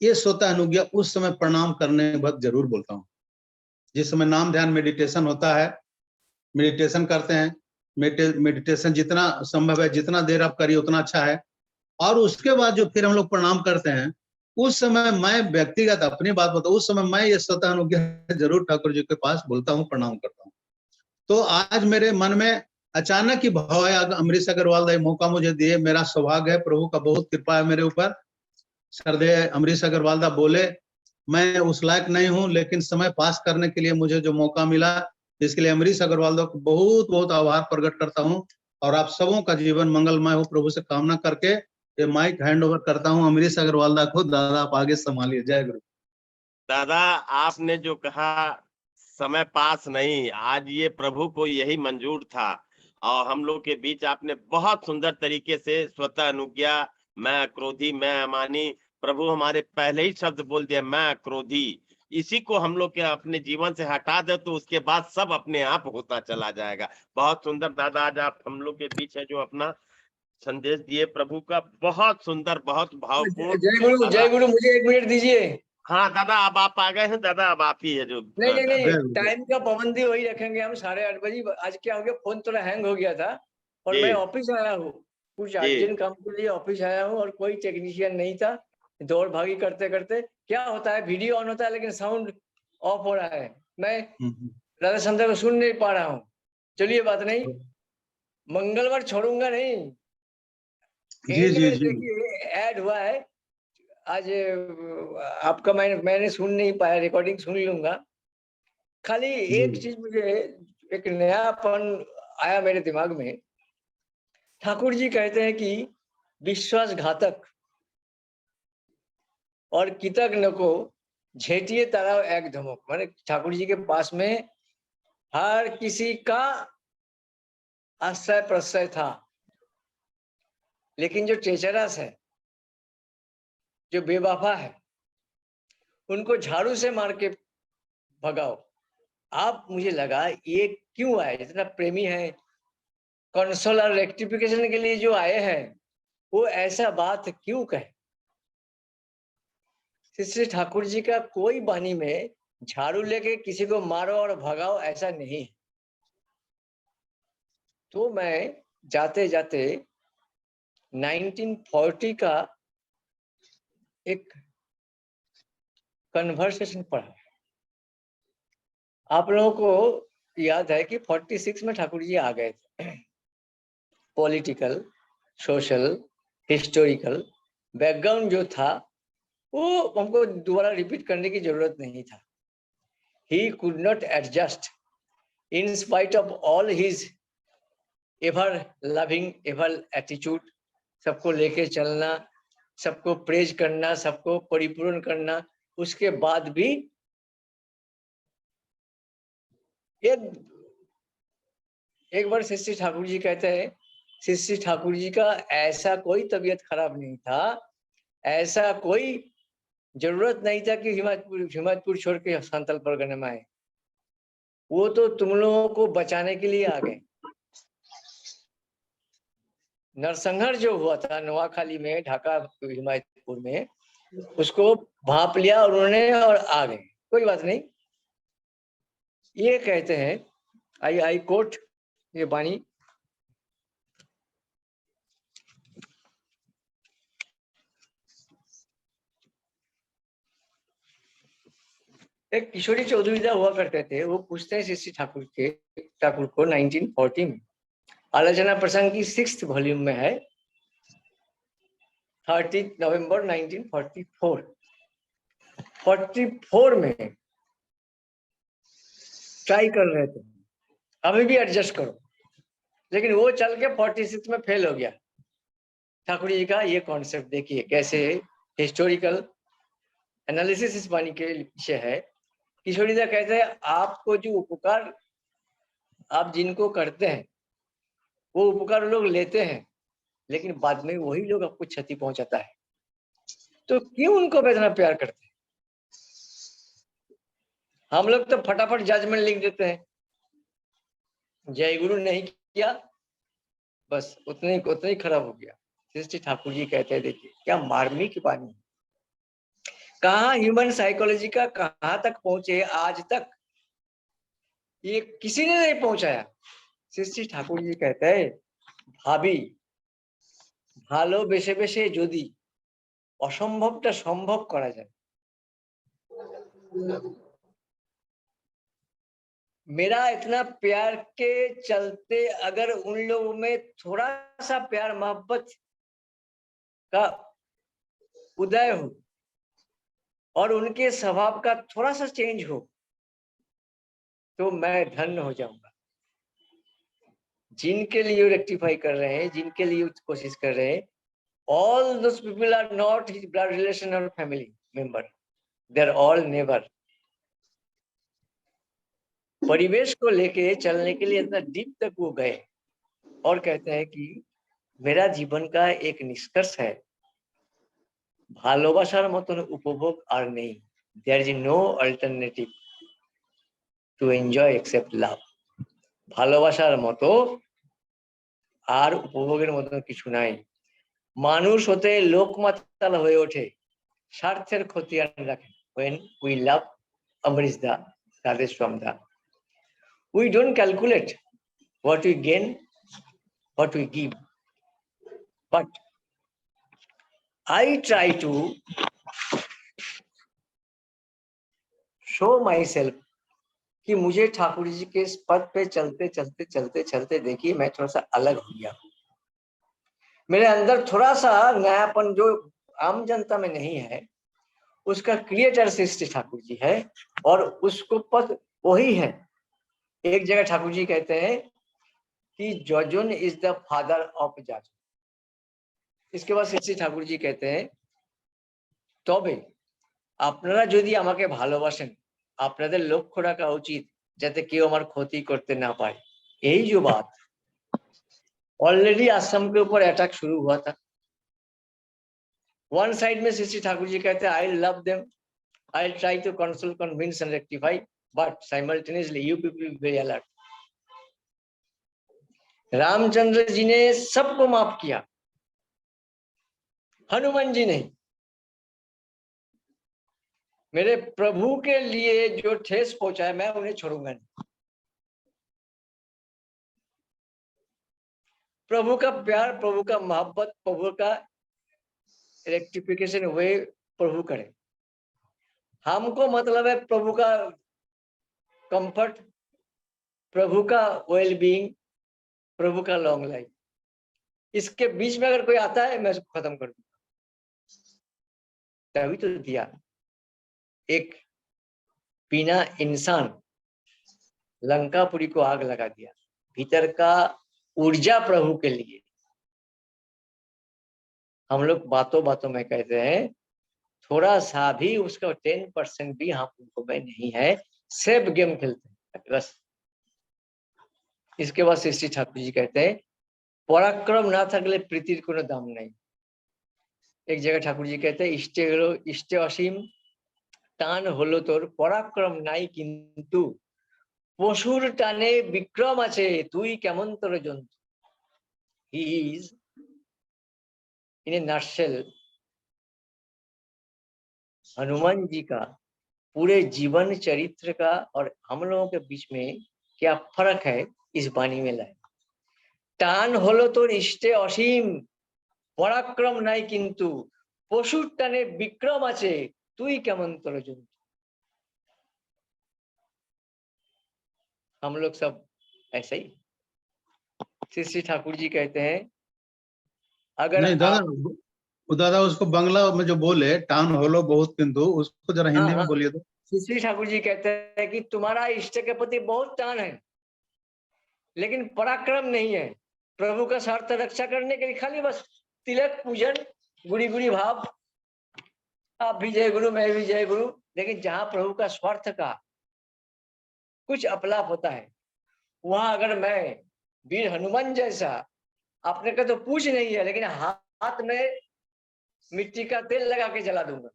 ये स्वतः अनुज्ञा उस समय प्रणाम करने के बाद जरूर बोलता हूँ। जिस समय नाम ध्यान मेडिटेशन होता है, मेडिटेशन करते हैं, मेडिटेशन जितना संभव है जितना देर आप करिए उतना अच्छा है। और उसके बाद जो फिर हम लोग प्रणाम करते हैं, उस समय मैं व्यक्तिगत अपनी बात बताऊं, उस समय मैं ये स्वतः अनुज्ञा जरूर ठाकुर जी के पास बोलता हूँ, प्रणाम करता हूँ। तो आज मेरे मन में अचानक ही भाव है, अमरीश अग्रवाल दाई मौका मुझे दिए, मेरा सौभाग्य है, प्रभु का बहुत कृपा है मेरे ऊपर। श्रद्धेय अमरीश अग्रवाल दा बोले मैं उस लायक नहीं हूँ, लेकिन समय पास करने के लिए मुझे जो मौका मिला, इसके लिए अमरीश अग्रवाल दा को बहुत बहुत आभार प्रकट करता हूँ। और आप सबों का जीवन मंगलमय हो प्रभु से कामना करके ये माइक हैंड ओवर करता हूँ अमरीश अग्रवाल दा को। दादा आप आगे संभालिए। जय गुरु। दादा आपने जो कहा समय पास नहीं, आज ये प्रभु को यही मंजूर था। और हम लोग के बीच आपने बहुत सुंदर तरीके से स्वतः अनुज्ञा, मैं क्रोधी, मैं अमानी, प्रभु हमारे पहले ही शब्द बोल दिया मैं क्रोधी। इसी को हम लोग के अपने जीवन से हटा दे तो उसके बाद सब अपने आप होता चला जाएगा। बहुत सुंदर दादा आज आप हम लोग के बीच है जो अपना संदेश दिए प्रभु का, बहुत सुंदर, बहुत भावपूर्ण। जय गुरु, मुझे 1 मिनट दीजिए। हाँ दादा, अब आप आ गए हैं दादा, अब आप ही है जो नहीं नहीं जय नहीं, गुरुदेव। टाइम का पाबंदी वही रखेंगे हम 8:30 बजे। आज क्या हो गया, फोन थोड़ा हैंग हो गया था और जी मैं ऑफिस आया हूँ, कुछ जी अर्जेंट काम के लिए ऑफिस आया हूँ और कोई टेक्नीशियन नहीं था। दौड़ भागी करते करते क्या होता है, वीडियो ऑन होता है लेकिन साउंड ऑफ हो रहा है, मैं राधा संध्या को सुन नहीं पा रहा हूँ। चलिए बात नहीं, मंगलवार छोड़ूंगा नहीं। जी एंड जी में जी देखिए ऐड हुआ है आज, आपका मैंने सुन नहीं पाया, रिकॉर्डिंग सुन लूंगा। खाली एक जी चीज मुझे एक नयापन आया मेरे दिमाग में। ठाकुर जी कहते हैं कि विश्वासघातक और कृतज्ञ को झेटिए तारा एक धमक। माने ठाकुर जी के पास में हर किसी का आश्रय प्रश्रय था, लेकिन जो ट्रेचरस है, जो बेवफा है, उनको झाड़ू से मार के भगाओ। आप मुझे लगा ये क्यों आए, जितना प्रेमी है कंसोल और रेक्टिफिकेशन के लिए जो आए हैं, वो ऐसा बात क्यों कहे। श्री ठाकुर जी का कोई वाणी में झाड़ू लेके किसी को मारो और भगाओ ऐसा नहीं है। तो मैं जाते जाते 1940 का एक कन्वर्सेशन पढ़ा। आप लोगों को याद है कि 46 में ठाकुर जी आ गए थे। पॉलिटिकल, सोशल, हिस्टोरिकल बैकग्राउंड जो था वो हमको दोबारा रिपीट करने की जरूरत नहीं था। He could not adjust in spite of all his ever loving, ever attitude, सबको लेके चलना, सबको प्रेज करना, सबको परिपूर्ण करना। उसके बाद भी एक बार श्री ठाकुर जी कहते हैं, श्री ठाकुर जी का ऐसा कोई तबीयत खराब नहीं था, ऐसा कोई जरूरत नहीं था कि हिमायतपुर छोड़ के सांतल परगने में आए। वो तो तुम लोगों को बचाने के लिए आ गए। नरसंहार जो हुआ था नोआखाली में, ढाका हिमायतपुर में, उसको भाप लिया उन्होंने और आ गए। कोई बात नहीं। ये कहते हैं, आई कोट ये वाणी, एक किशोरी चौधरी हुआ करते थे, वो पूछते हैं श्री ठाकुर को 1940 में, आलोचना प्रसंग की 6th वॉल्यूम में है, 30 नवंबर 1944। 44 में ट्राई कर रहे थे, अभी भी एडजस्ट करो, लेकिन वो चल के 46 में फेल हो गया। ठाकुर जी का ये कॉन्सेप्ट देखिए कैसे हिस्टोरिकल एनालिसिस इस वाणी के विषय है। किशोरी दा कहते हैं, आपको जो उपकार आप जिनको करते हैं वो उपकार लोग लेते हैं, लेकिन बाद में वही लोग आपको क्षति पहुंचाता है। तो क्यों उनको इतना प्यार करते हैं? हम लोग तो फटाफट जजमेंट लिख देते हैं, जय गुरु नहीं किया बस उतने ही खराब हो गया। श्री ठाकुर जी कहते हैं, देखिए क्या मार्मिक वाणी, कहाँ ह्यूमन साइकोलॉजी का कहाँ तक पहुंचे आज तक ये किसी ने नहीं पहुंचाया। श्री ठाकुर जी कहते हैं, भाभी भालो बेशे बेशे यदि असंभवटा संभव करा जाए। मेरा इतना प्यार के चलते अगर उन लोगों में थोड़ा सा प्यार मोहब्बत का उदय हो और उनके स्वभाव का थोड़ा सा चेंज हो तो मैं धन्य हो जाऊंगा। जिनके लिए रेक्टिफाई कर रहे हैं, जिनके लिए कोशिश कर रहे हैं, all those people are not his blood relation or family member, they are all neighbor। परिवेश को लेके चलने के लिए इतना डीप तक वो गए और कहते हैं कि मेरा जीवन का एक निष्कर्ष है, ভালোবাসার মতন উপভোগ আর নেই। There is no alternative to enjoy except love। ভালোবাসার মতো আর উপভোগের মতন কিছু নাই। মানুষ হতে লোকমাতাল হয়ে ওঠে, স্বার্থের খতিয়ান রাখে। when we love Amrish Da, Radheshwam Da. We don't calculate what we gain, what we give. But I try to show myself कि मुझे ठाकुर जी के इस पद पे चलते चलते चलते चलते देखिए मैं थोड़ा सा अलग हो गया। मेरे अंदर थोड़ा सा नयापन जो आम जनता में नहीं है, उसका क्रिएटर श्री ठाकुर जी है और उसको पद वही है। एक जगह ठाकुर जी कहते हैं कि जॉर्जन is the father of George. इसके बाद श्री ठाकुर जी कहते हैं তবে আপনারা যদি আমাকে ভালোবাসেন আপনাদের লক্ষ্য রাখা উচিত যাতে কেউ আমার ক্ষতি করতে না পারে। यही जो बात ऑलरेडी आश्रम के ऊपर अटैक शुरू हुआ था। वन साइड में श्री ठाकुर जी कहते हैं I love them, I try to console, convince and rectify, but simultaneously you people be very alert. Ramchandra ji ने सबको माफ किया, हनुमान जी नहीं। मेरे प्रभु के लिए जो ठेस पहुंचा है मैं उन्हें छोड़ूंगा नहीं। प्रभु का प्यार, प्रभु का मोहब्बत, प्रभु का रेक्टिफिकेशन वे प्रभु करे। हमको मतलब है प्रभु का कंफर्ट, प्रभु का वेल बीइंग, प्रभु का लॉन्ग लाइफ। इसके बीच में अगर कोई आता है मैं उसको खत्म कर दूंगा। तभी तो दिया एक बिना इंसान लंकापुरी को आग लगा दिया। भीतर का ऊर्जा प्रभु के लिए हम लोग बातों बातों में कहते हैं, थोड़ा सा भी उसका 10% भी हम उनको में नहीं है, सिर्फ गेम खेलते हैं बस। इसके बाद श्री ठाकुर जी कहते हैं पराक्रम ना থাকলে প্রীতির কোনো দাম नहीं। एक जगह ठाकुर जी कहते हैं इष्टे असीम টান হলো তোর পরাক্রম নাই কিন্তু পশুর টানে বিক্রম আছে তুই কেমন তোর জন্তু। He is in a nutshell Hanuman ji का पूरे जीवन चरित्र का और हम लोगों के बीच में क्या फर्क है इस वाणी में लाए। টান হলো তোর ইষ্টে অসীম পরাক্রম নাই কিন্তু পশুর টানে বিক্রম আছে তুই কেমন তোর জন্তু। हम लोग सब ऐसे ही। श्री ठाकुर जी कहते हैं अगर नहीं दादा उसको बांग्ला में जो बोले टाउन होलो बहुत किंतु उसको जरा हिंदी में बोलिए तो। श्री ठाकुर जी कहते हैं कि तुम्हारा इष्ट के प्रति बहुत टान है लेकिन पराक्रम नहीं है। प्रभु का स्वार्थ रक्षा करने के लिए खाली बस तिलक पूजन गुड़ी गुड़ी भाव, आप भी जय गुरु मैं भी जय गुरु, लेकिन जहां प्रभु का स्वार्थ का कुछ अपलाप होता है वहां अगर मैं वीर हनुमान जैसा, आपने का तो पूछ नहीं है लेकिन हाथ में मिट्टी का तेल लगा के जला दूंगा।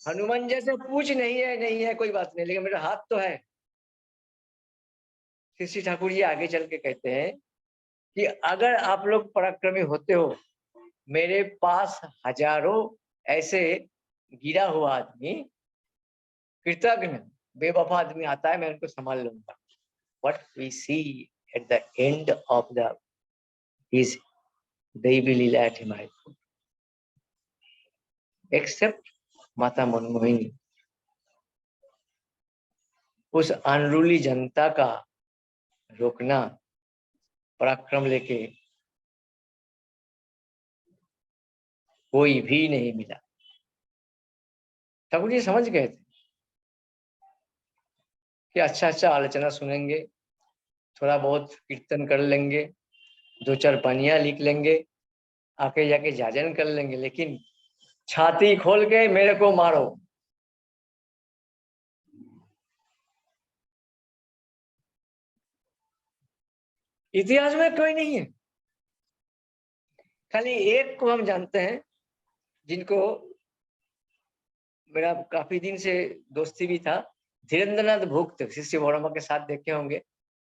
हनुमान जैसे पूछ नहीं है कोई बात नहीं, लेकिन मेरा हाथ तो है। श्री ठाकुर जी आगे चल के कहते हैं कि अगर आप लोग पराक्रमी होते हो, मेरे पास हजारों ऐसे गिरा हुआ आदमी कृतज्ञ बेवफा आदमी आता है, मैं उनको संभाल लूंगा। What we see at the end of the is Devi Leela at Himayapur, except माता मनमोहिनी, उस अनरूली जनता का रोकना पराक्रम लेके कोई भी नहीं मिला। ठाकुर जी समझ गए थे कि अच्छा आलोचना सुनेंगे, थोड़ा बहुत कीर्तन कर लेंगे, 2-4 पनिया लिख लेंगे, आके जाके जाजन कर लेंगे, लेकिन छाती खोल के मेरे को मारो। इतिहास में कोई नहीं है। खाली एक को हम जानते हैं जिनको मेरा काफी दिन से दोस्ती भी था, धीरेन्द्रनाथ भुक्त, शिष्य वर्मा के साथ देखे होंगे,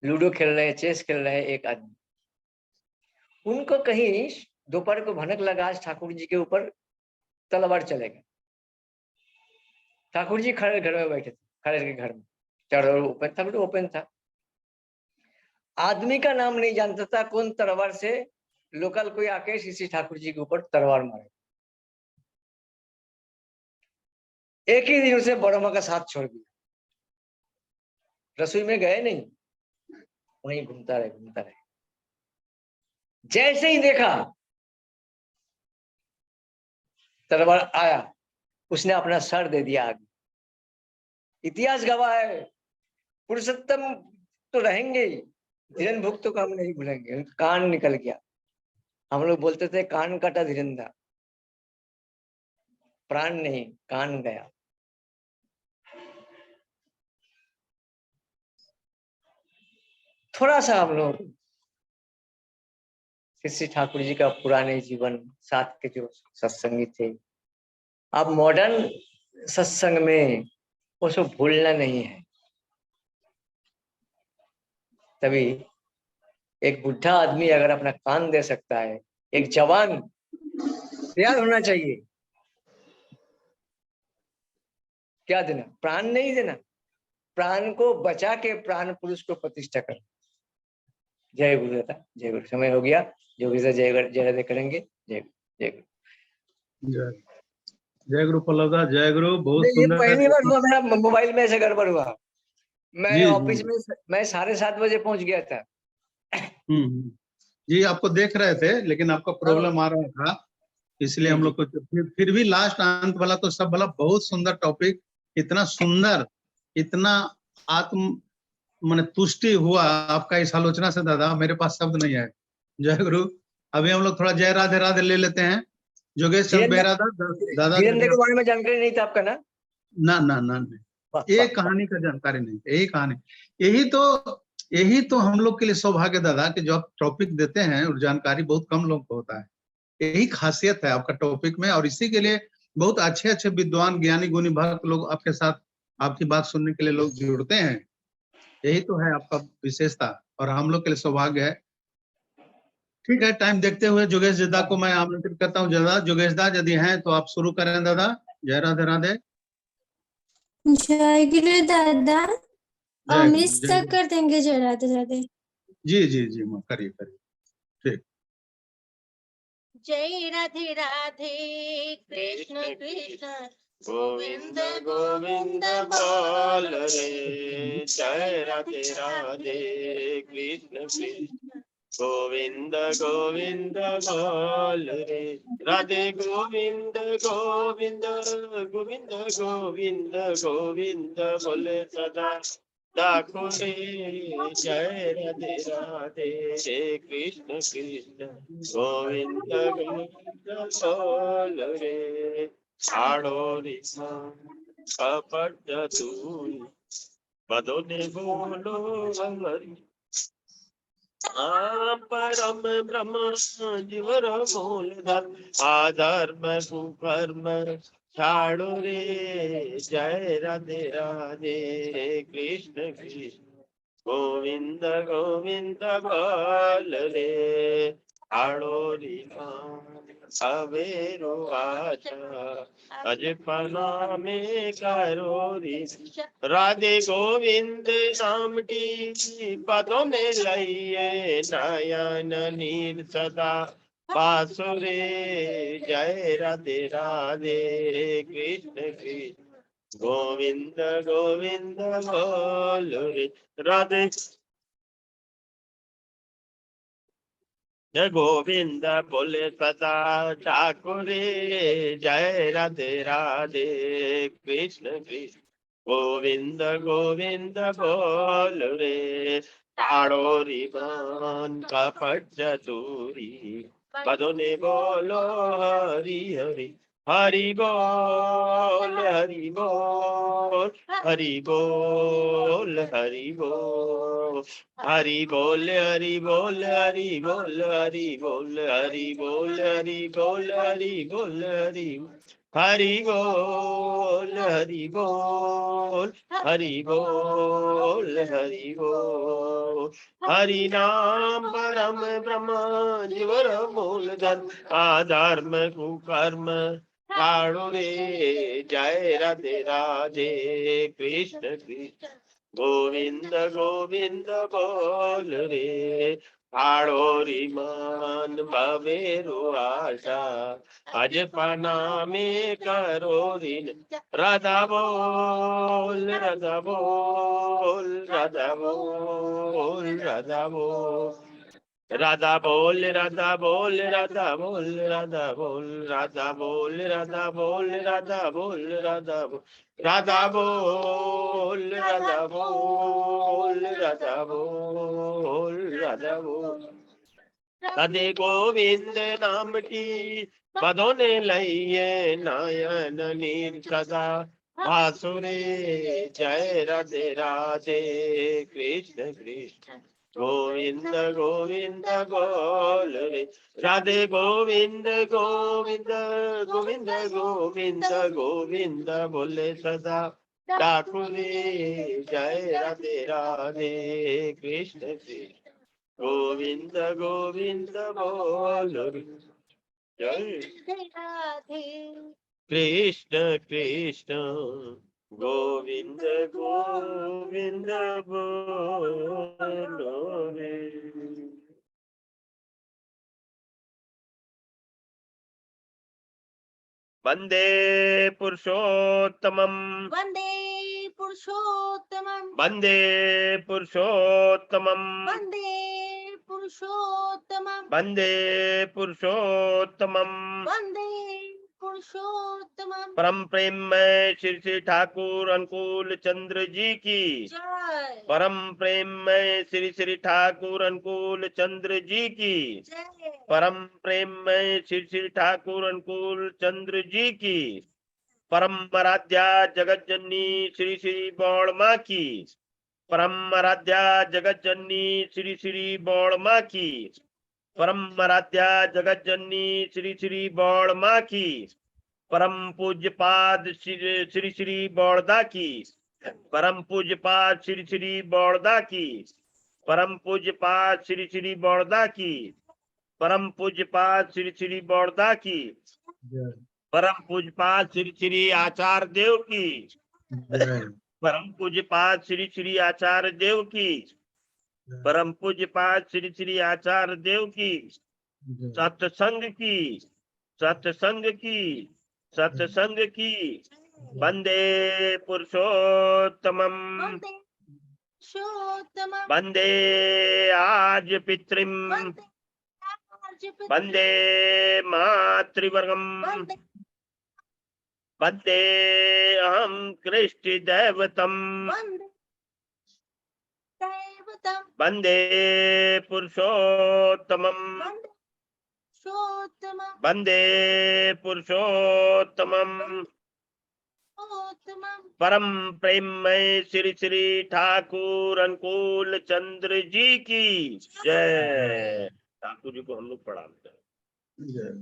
लूडो खेल रहे हैं, चेस खेल रहे हैं एक आदमी। उनको कहीं दोपहर को भनक लगा आज ठाकुर जी के ऊपर तलवार चलेगा। ठाकुर जी खड़े घर में बैठे थे, खड़े के घर में, चारों ओपन था, ओपन था। आदमी का नाम नहीं जानता था कौन तलवार से लोकल कोई आके श्री ठाकुर जी के ऊपर तलवार मारे। एक ही दिन उसे बड़म्मा का साथ छोड़ दिया, रसोई में गए नहीं, वहीं घूमता रहे घूमता रहे। जैसे ही देखा तलवार आया, उसने अपना सर दे दिया आगे। इतिहास गवाह है, पुरुषोत्तम तो रहेंगे ही, धीरेन्द्र भुक्त को हम नहीं भूलेंगे। कान निकल गया, हम लोग बोलते थे कान कटा धीरेन्द्र, प्राण नहीं, कान गया। थोड़ा सा हम लोग श्री ठाकुर जी का पुराने जीवन साथ के जो सत्संगी थे, अब मॉडर्न सत्संग में उसको भूलना नहीं है। तभी एक बुढ़ा आदमी अगर अपना कान दे सकता है, एक जवान तैयार होना चाहिए। क्या देना? प्राण नहीं देना, प्राण को बचा के प्राण पुरुष को प्रतिष्ठा कर। जय गुरुदेव, जय गुरु। समय हो गया, जोगी से जय राधे करेंगे। जय जय गुरु। जय गुरु पल्लवदा, जय गुरु। बहुत ये सुंदर। पहली बार मेरा मोबाइल में ऐसे गड़बड़ हुआ। मैं जी, ऑफिस जी। में मैं 7:30 बजे पहुंच गया था। जी, आपको देख रहे थे, लेकिन आपका प्रॉब्लम आ रहा था, इसलिए हम लोग को फिर भी लास्ट अंत वाला तो सब वाला बहुत सुंदर टॉपिक, इतना सुंदर, इतना आत्म माने तुष्टि हुआ आपका इस आलोचना से दादा, मेरे पास शब्द नहीं है। जय गुरु। अभी हम लोग थोड़ा जय राधे राधे ले लेते हैं। जोगेश चंद बेहरा दादा धीरेन्द्र के बारे में जानकारी नहीं था आपका ना? ना, एक कहानी का जानकारी नहीं, यही कहानी, यही तो हम लोग के लिए सौभाग्य दादा कि जो आप टॉपिक देते हैं और जानकारी बहुत कम लोग को होता है। यही खासियत है आपका टॉपिक में, और इसी के लिए बहुत अच्छे अच्छे विद्वान ज्ञानी गुणी भक्त लोग आपके साथ आपकी बात सुनने के लिए लोग जुड़ते हैं। यही तो है आपका विशेषता, और हम लोग के लिए सौभाग्य है। ठीक है, टाइम देखते हुए जोगेश दादा को मैं आमंत्रित करता हूँ। दादा जोगेश दादा यदि हैं तो आप शुरू करें दादा। जय राधे राधे। जय गुरु दादा, जय गुरु, मिस जय तक कर देंगे जय राधे राधे। जी माँ, करिए ठीक। जय राधे राधे कृष्ण कृष्ण गोविंद गोविंद बोल रे। जय राधे राधे कृष्ण कृष्ण गोविंद गोविंद बोल रे। राधे गोविंद गोविंद गोविंद गोविंद गोविंद बोले सदा डाको रे। जय राधे राधे कृष्ण कृष्ण गोविंद गोविंद बोल रे। छाड़ो रे कपट तू पदों ने बोलो हरि। परम ब्रह्म जीवर मूलधर आधर्म कुकर्म छाड़ो रे। जय राधे राधे कृष्ण कृष्ण गोविंद गोविंद बोल रे। छाड़ो रे सवेरो आशा अजपना में करो रे। राधे गोविंद नाम की पदों में लइए नयन नीर सदा पासुरे। जय राधे राधे कृष्ण कृष्ण गोविंद गोविंद बोल रे। राधे जय गोविंद बोले सदा ठाकुरे। जय राधे राधे कृष्ण कृष्ण गोविंद गोविंद बोल रे। ताड़ो रिबान कपट चतुरी पदों ने बोलो हरि हरि। हरि बोल हरि बोल हरि बोल हरि बोल हरि बोल हरि बोल हरि बोल हरि बोल हरि बोल हरि बोल हरि बोल हरि बोल हरि बोल हरि बोल हरि बोल। हरि नाम परम ब्रह्म जीवर मूलधन आधर्म कुकर्म ठाड़ो रे जय राधे राधे कृष्ण कृष्ण गोविंद गोविंद बोल रे ठाड़ो री मन भवेरु आशा अज पना में करो री राधा बोल राधा बोल राधा बोल राधा बोल राधा बोल राधा बोल राधा बोल राधा बोल राधा बोल राधा बोल राधा बोल राधा बोल राधा बोल राधा बोल राधा बोल राधा बोल राधे गोविंद नाम की बधोने लइए नायन नीर सदा वासुरे जय राधे राधे कृष्ण कृष्ण गोविंद गोविंद गोल रे राधे गोविंद गोविंद गोविंद गोविंद गोविंद बोले सदा ठाकुरे जय राधे राधे कृष्ण कृष्ण गोविंद गोविंद बोल रे जय कृष्ण कृष्ण गोविंद गोविंद बोलो रे वंदे पुरुषोत्तमं वंदे पुरुषोत्तमं वंदे पुरुषोत्तमं वंदे पुरुषोत्तमं वंदे पुरुषोत्तमं वंदे पुरुषोत्तमं परम प्रेम में श्री श्री ठाकुर अनुकूल चंद्र जी की जय परम प्रेम में श्री श्री ठाकुर अनुकूल चंद्र जी की जय परम प्रेम में श्री श्री ठाकुर अनुकूल चंद्र जी की परम आराध्या जगत जननी श्री श्री बौड़ माँ की परम आराध्या जगत जननी श्री श्री बौड़ माँ की परम आराध्या जगत जननी श्री श्री बौड़ माँ की परम पूज्य पाद श्री श्री बौड़दा की परम पूज्य पाद श्री श्री बौड़दा की परम पूज्य पाद श्री श्री बौड़दा की परम पूज्य पाद श्री श्री बौड़दा की परम पूज्य पाद श्री श्री आचार्य देव की परम पूज्य पाद श्री श्री आचार्य देव की परम पूज्य पाद श्री श्री आचार्य देव की सत्संग की सत्संग की सत्संग की वंदे पुरुषोत्तमं पुरुषोत्तमं वंदे आज पितृम वंदे मातृवर्गम वंदे अहम कृष्ण दैवतम वंदे पुरुषोत्तमं वंदे पुरुषोत्तमं परम प्रेम में श्री श्री ठाकुर अनुकूल चंद्र जी की जय। ठाकुर जी को हम लोग प्रणाम करें। जय।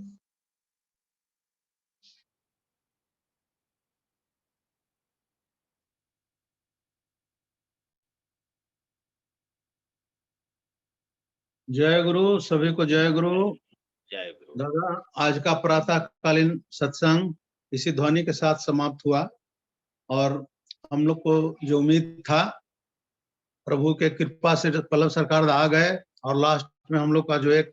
जय गुरु, सभी को जय गुरु। जय गुरु। दादा, आज का प्रातःकालीन सत्संग इसी ध्वनि के साथ समाप्त हुआ और हम लोग को जो उम्मीद था प्रभु के कृपा से पल्लव सरकार आ गए और लास्ट में हम लोग का जो एक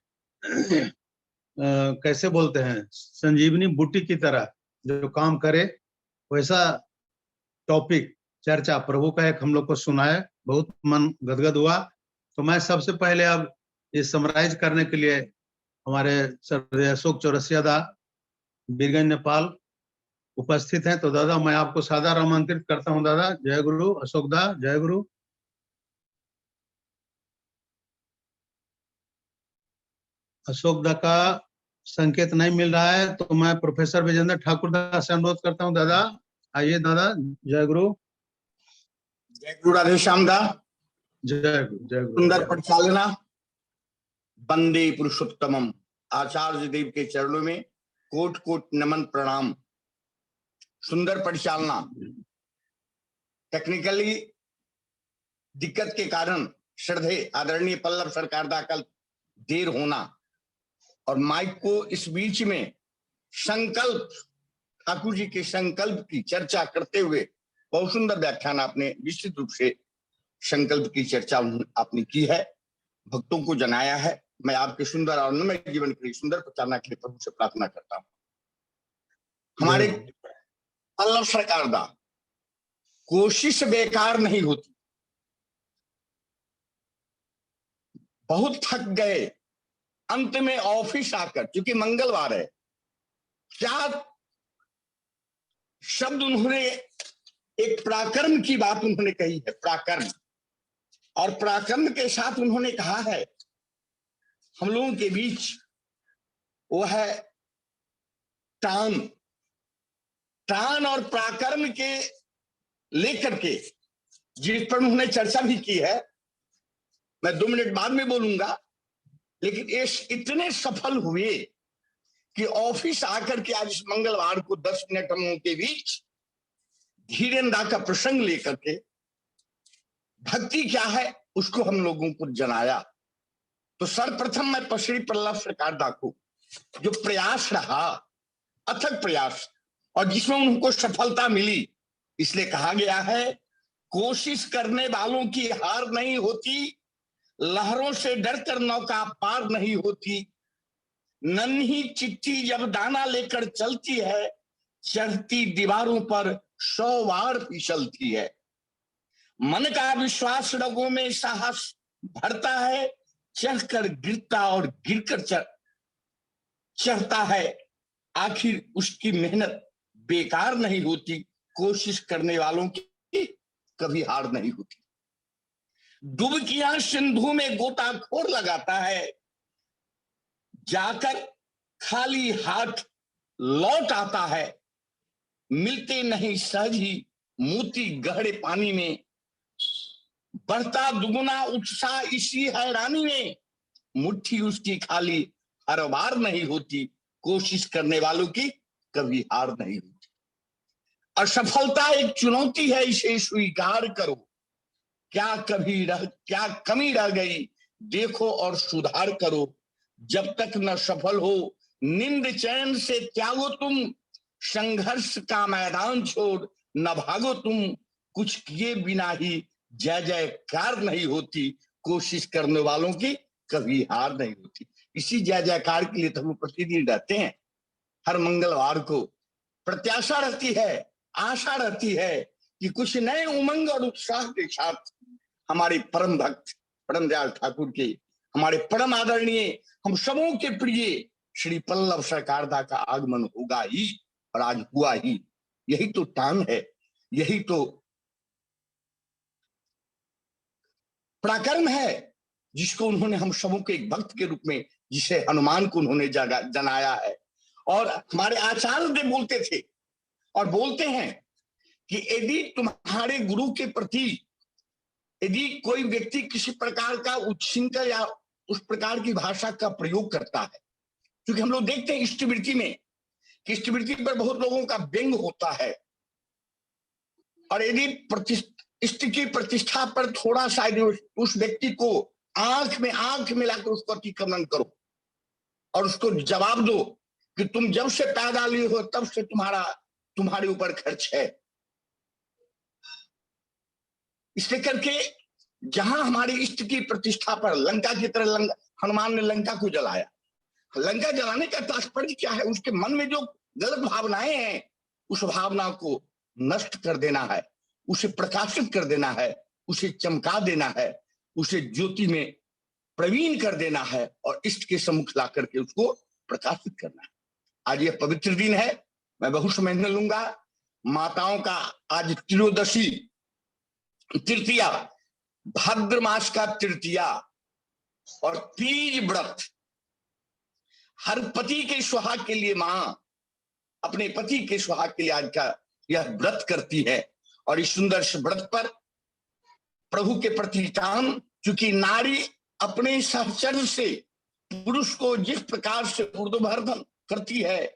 कैसे बोलते हैं संजीवनी बूटी की तरह जो काम करे वैसा टॉपिक चर्चा प्रभु का एक हम लोग को सुनाए, बहुत मन गदगद हुआ। तो मैं सबसे पहले अब ये समराइज करने के लिए हमारे सर अशोक चौरसिया दा बीरगंज नेपाल उपस्थित हैं। तो दादा मैं आपको सादर आमंत्रित करता हूं। दादा जय गुरु। अशोक दा जय गुरु। अशोक दा का संकेत नहीं मिल रहा है तो मैं प्रोफेसर विजेंद्र ठाकुर दा से अनुरोध करता हूं। दादा आइए। दादा जय गुरु। जय गुरु राधे श्याम दा। जय गुरु। जय गुरु। सुंदर परिचालना वंदे पुरुषोत्तमम आचार्य देव के चरणों में कोट कोट नमन प्रणाम। सुंदर परिचालना। टेक्निकली दिक्कत के कारण श्रद्धेय आदरणीय पल्लव सरकार दा कल देर होना और माइक को इस बीच में संकल्प ठाकुर जी के संकल्प की चर्चा करते हुए बहुत सुंदर व्याख्यान आपने निश्चित रूप से संकल्प की चर्चा आपने की है, भक्तों को जनाया है। मैं आपके सुंदर और आनंदमय जीवन के लिए, सुंदर प्रचारना के लिए प्रभु से प्रार्थना करता हूँ। हमारे पल्लव सरकार दा कोशिश बेकार नहीं होती। बहुत थक गए, अंत में ऑफिस आकर, क्योंकि मंगलवार है, क्या शब्द उन्होंने, एक पराक्रम की बात उन्होंने कही है, पराक्रम। और पराक्रम के साथ उन्होंने कहा है हम लोगों के बीच वो है टान। टान और पराक्रम के लेकर के जिस पर उन्होंने चर्चा भी की है, मैं 2 मिनट बाद में बोलूंगा, लेकिन ये इतने सफल हुए कि ऑफिस आकर के आज इस मंगलवार को 10 मिनट हम लोगों के बीच धीरेन्द्र का प्रसंग लेकर के भक्ति क्या है उसको हम लोगों को जनाया। तो सर्वप्रथम मैं पश्री पल्लव सरकार दा को जो प्रयास रहा, अथक प्रयास, और जिसमें उनको सफलता मिली, इसलिए कहा गया है कोशिश करने वालों की हार नहीं होती, लहरों से डरकर नौका पार नहीं होती, नन्ही चिट्ठी जब दाना लेकर चलती है, चढ़ती दीवारों पर 100 बार फिसलती है। मन का विश्वास रगों में साहस भरता है, चढ़कर गिरता और गिरकर चढ़ता है, आखिर उसकी मेहनत बेकार नहीं होती, कोशिश करने वालों की कभी हार नहीं होती। डुबकियां सिंधु में गोताखोर लगाता है, जाकर खाली हाथ लौट आता है, मिलते नहीं सहज ही मोती गहरे पानी में, बढ़ता दुगुना उत्साह इसी हैरानी में, मुट्ठी उसकी खाली हर बार नहीं होती, कोशिश करने वालों की कभी हार नहीं होती। असफलता एक चुनौती है, इसे स्वीकार करो, क्या कमी रह गई देखो और सुधार करो, जब तक न सफल हो निंद चैन से त्यागो तुम, संघर्ष का मैदान छोड़ न भागो तुम, कुछ किए बिना ही जय जयकार नहीं होती, कोशिश करने वालों की कभी हार नहीं होती। इसी जय जयकार के लिए तो हम प्रतिदिन रहते हैं। हर मंगलवार को प्रत्याशा रहती है, आशा रहती है कि कुछ नए उमंग और उत्साह के साथ हमारे परम भक्त परम दयाल ठाकुर के, हमारे परम आदरणीय, हम सबों के प्रिय श्री पल्लव सरकार दा का आगमन होगा ही, और आज हुआ ही। यही तो टांग है, यही तो पराक्रम है जिसको उन्होंने हम सबों के एक भक्त के रूप में, जिसे हनुमान को उन्होंने जनाया है। और हमारे आचार्य देव बोलते थे और बोलते हैं कि यदि तुम्हारे गुरु के प्रति यदि कोई व्यक्ति किसी प्रकार का उच्छृंखल या उस प्रकार की भाषा का प्रयोग करता है, क्योंकि हम लोग देखते हैं इष्टवृत्ति में कि इष्टवृत्ति पर बहुत लोगों का व्यंग होता है, और यदि इष्ट की प्रतिष्ठा पर थोड़ा सा उस व्यक्ति को आंख में आंख मिलाकर उसको अतिक्रमण करो और उसको जवाब दो कि तुम जब से पैदा लिए हो तब से तुम्हारे ऊपर खर्च है, इसलिए करके जहां हमारे इष्ट की प्रतिष्ठा पर लंका की तरह हनुमान ने लंका को जलाया। लंका जलाने का तात्पर्य क्या है? उसके मन में जो गलत भावनाएं हैं उस भावना को नष्ट कर देना है, उसे प्रकाशित कर देना है, उसे चमका देना है, उसे ज्योति में प्रवीण कर देना है और इष्ट के सम्मुख ला करके उसको प्रकाशित करना है। आज यह पवित्र दिन है, मैं बहुत समय न लूंगा। माताओं का आज त्रयोदशी, तृतीया, भाद्र मास का तृतीया और तीज व्रत, हर पति के सुहाग के लिए मां अपने पति के सुहाग के लिए आज का यह व्रत करती है। और इस सुंदर व्रत पर प्रभु के प्रति काम, क्योंकि नारी अपने सहचर्य से पुरुष को जिस प्रकार से ऊर्ध्ववर्धन करती है,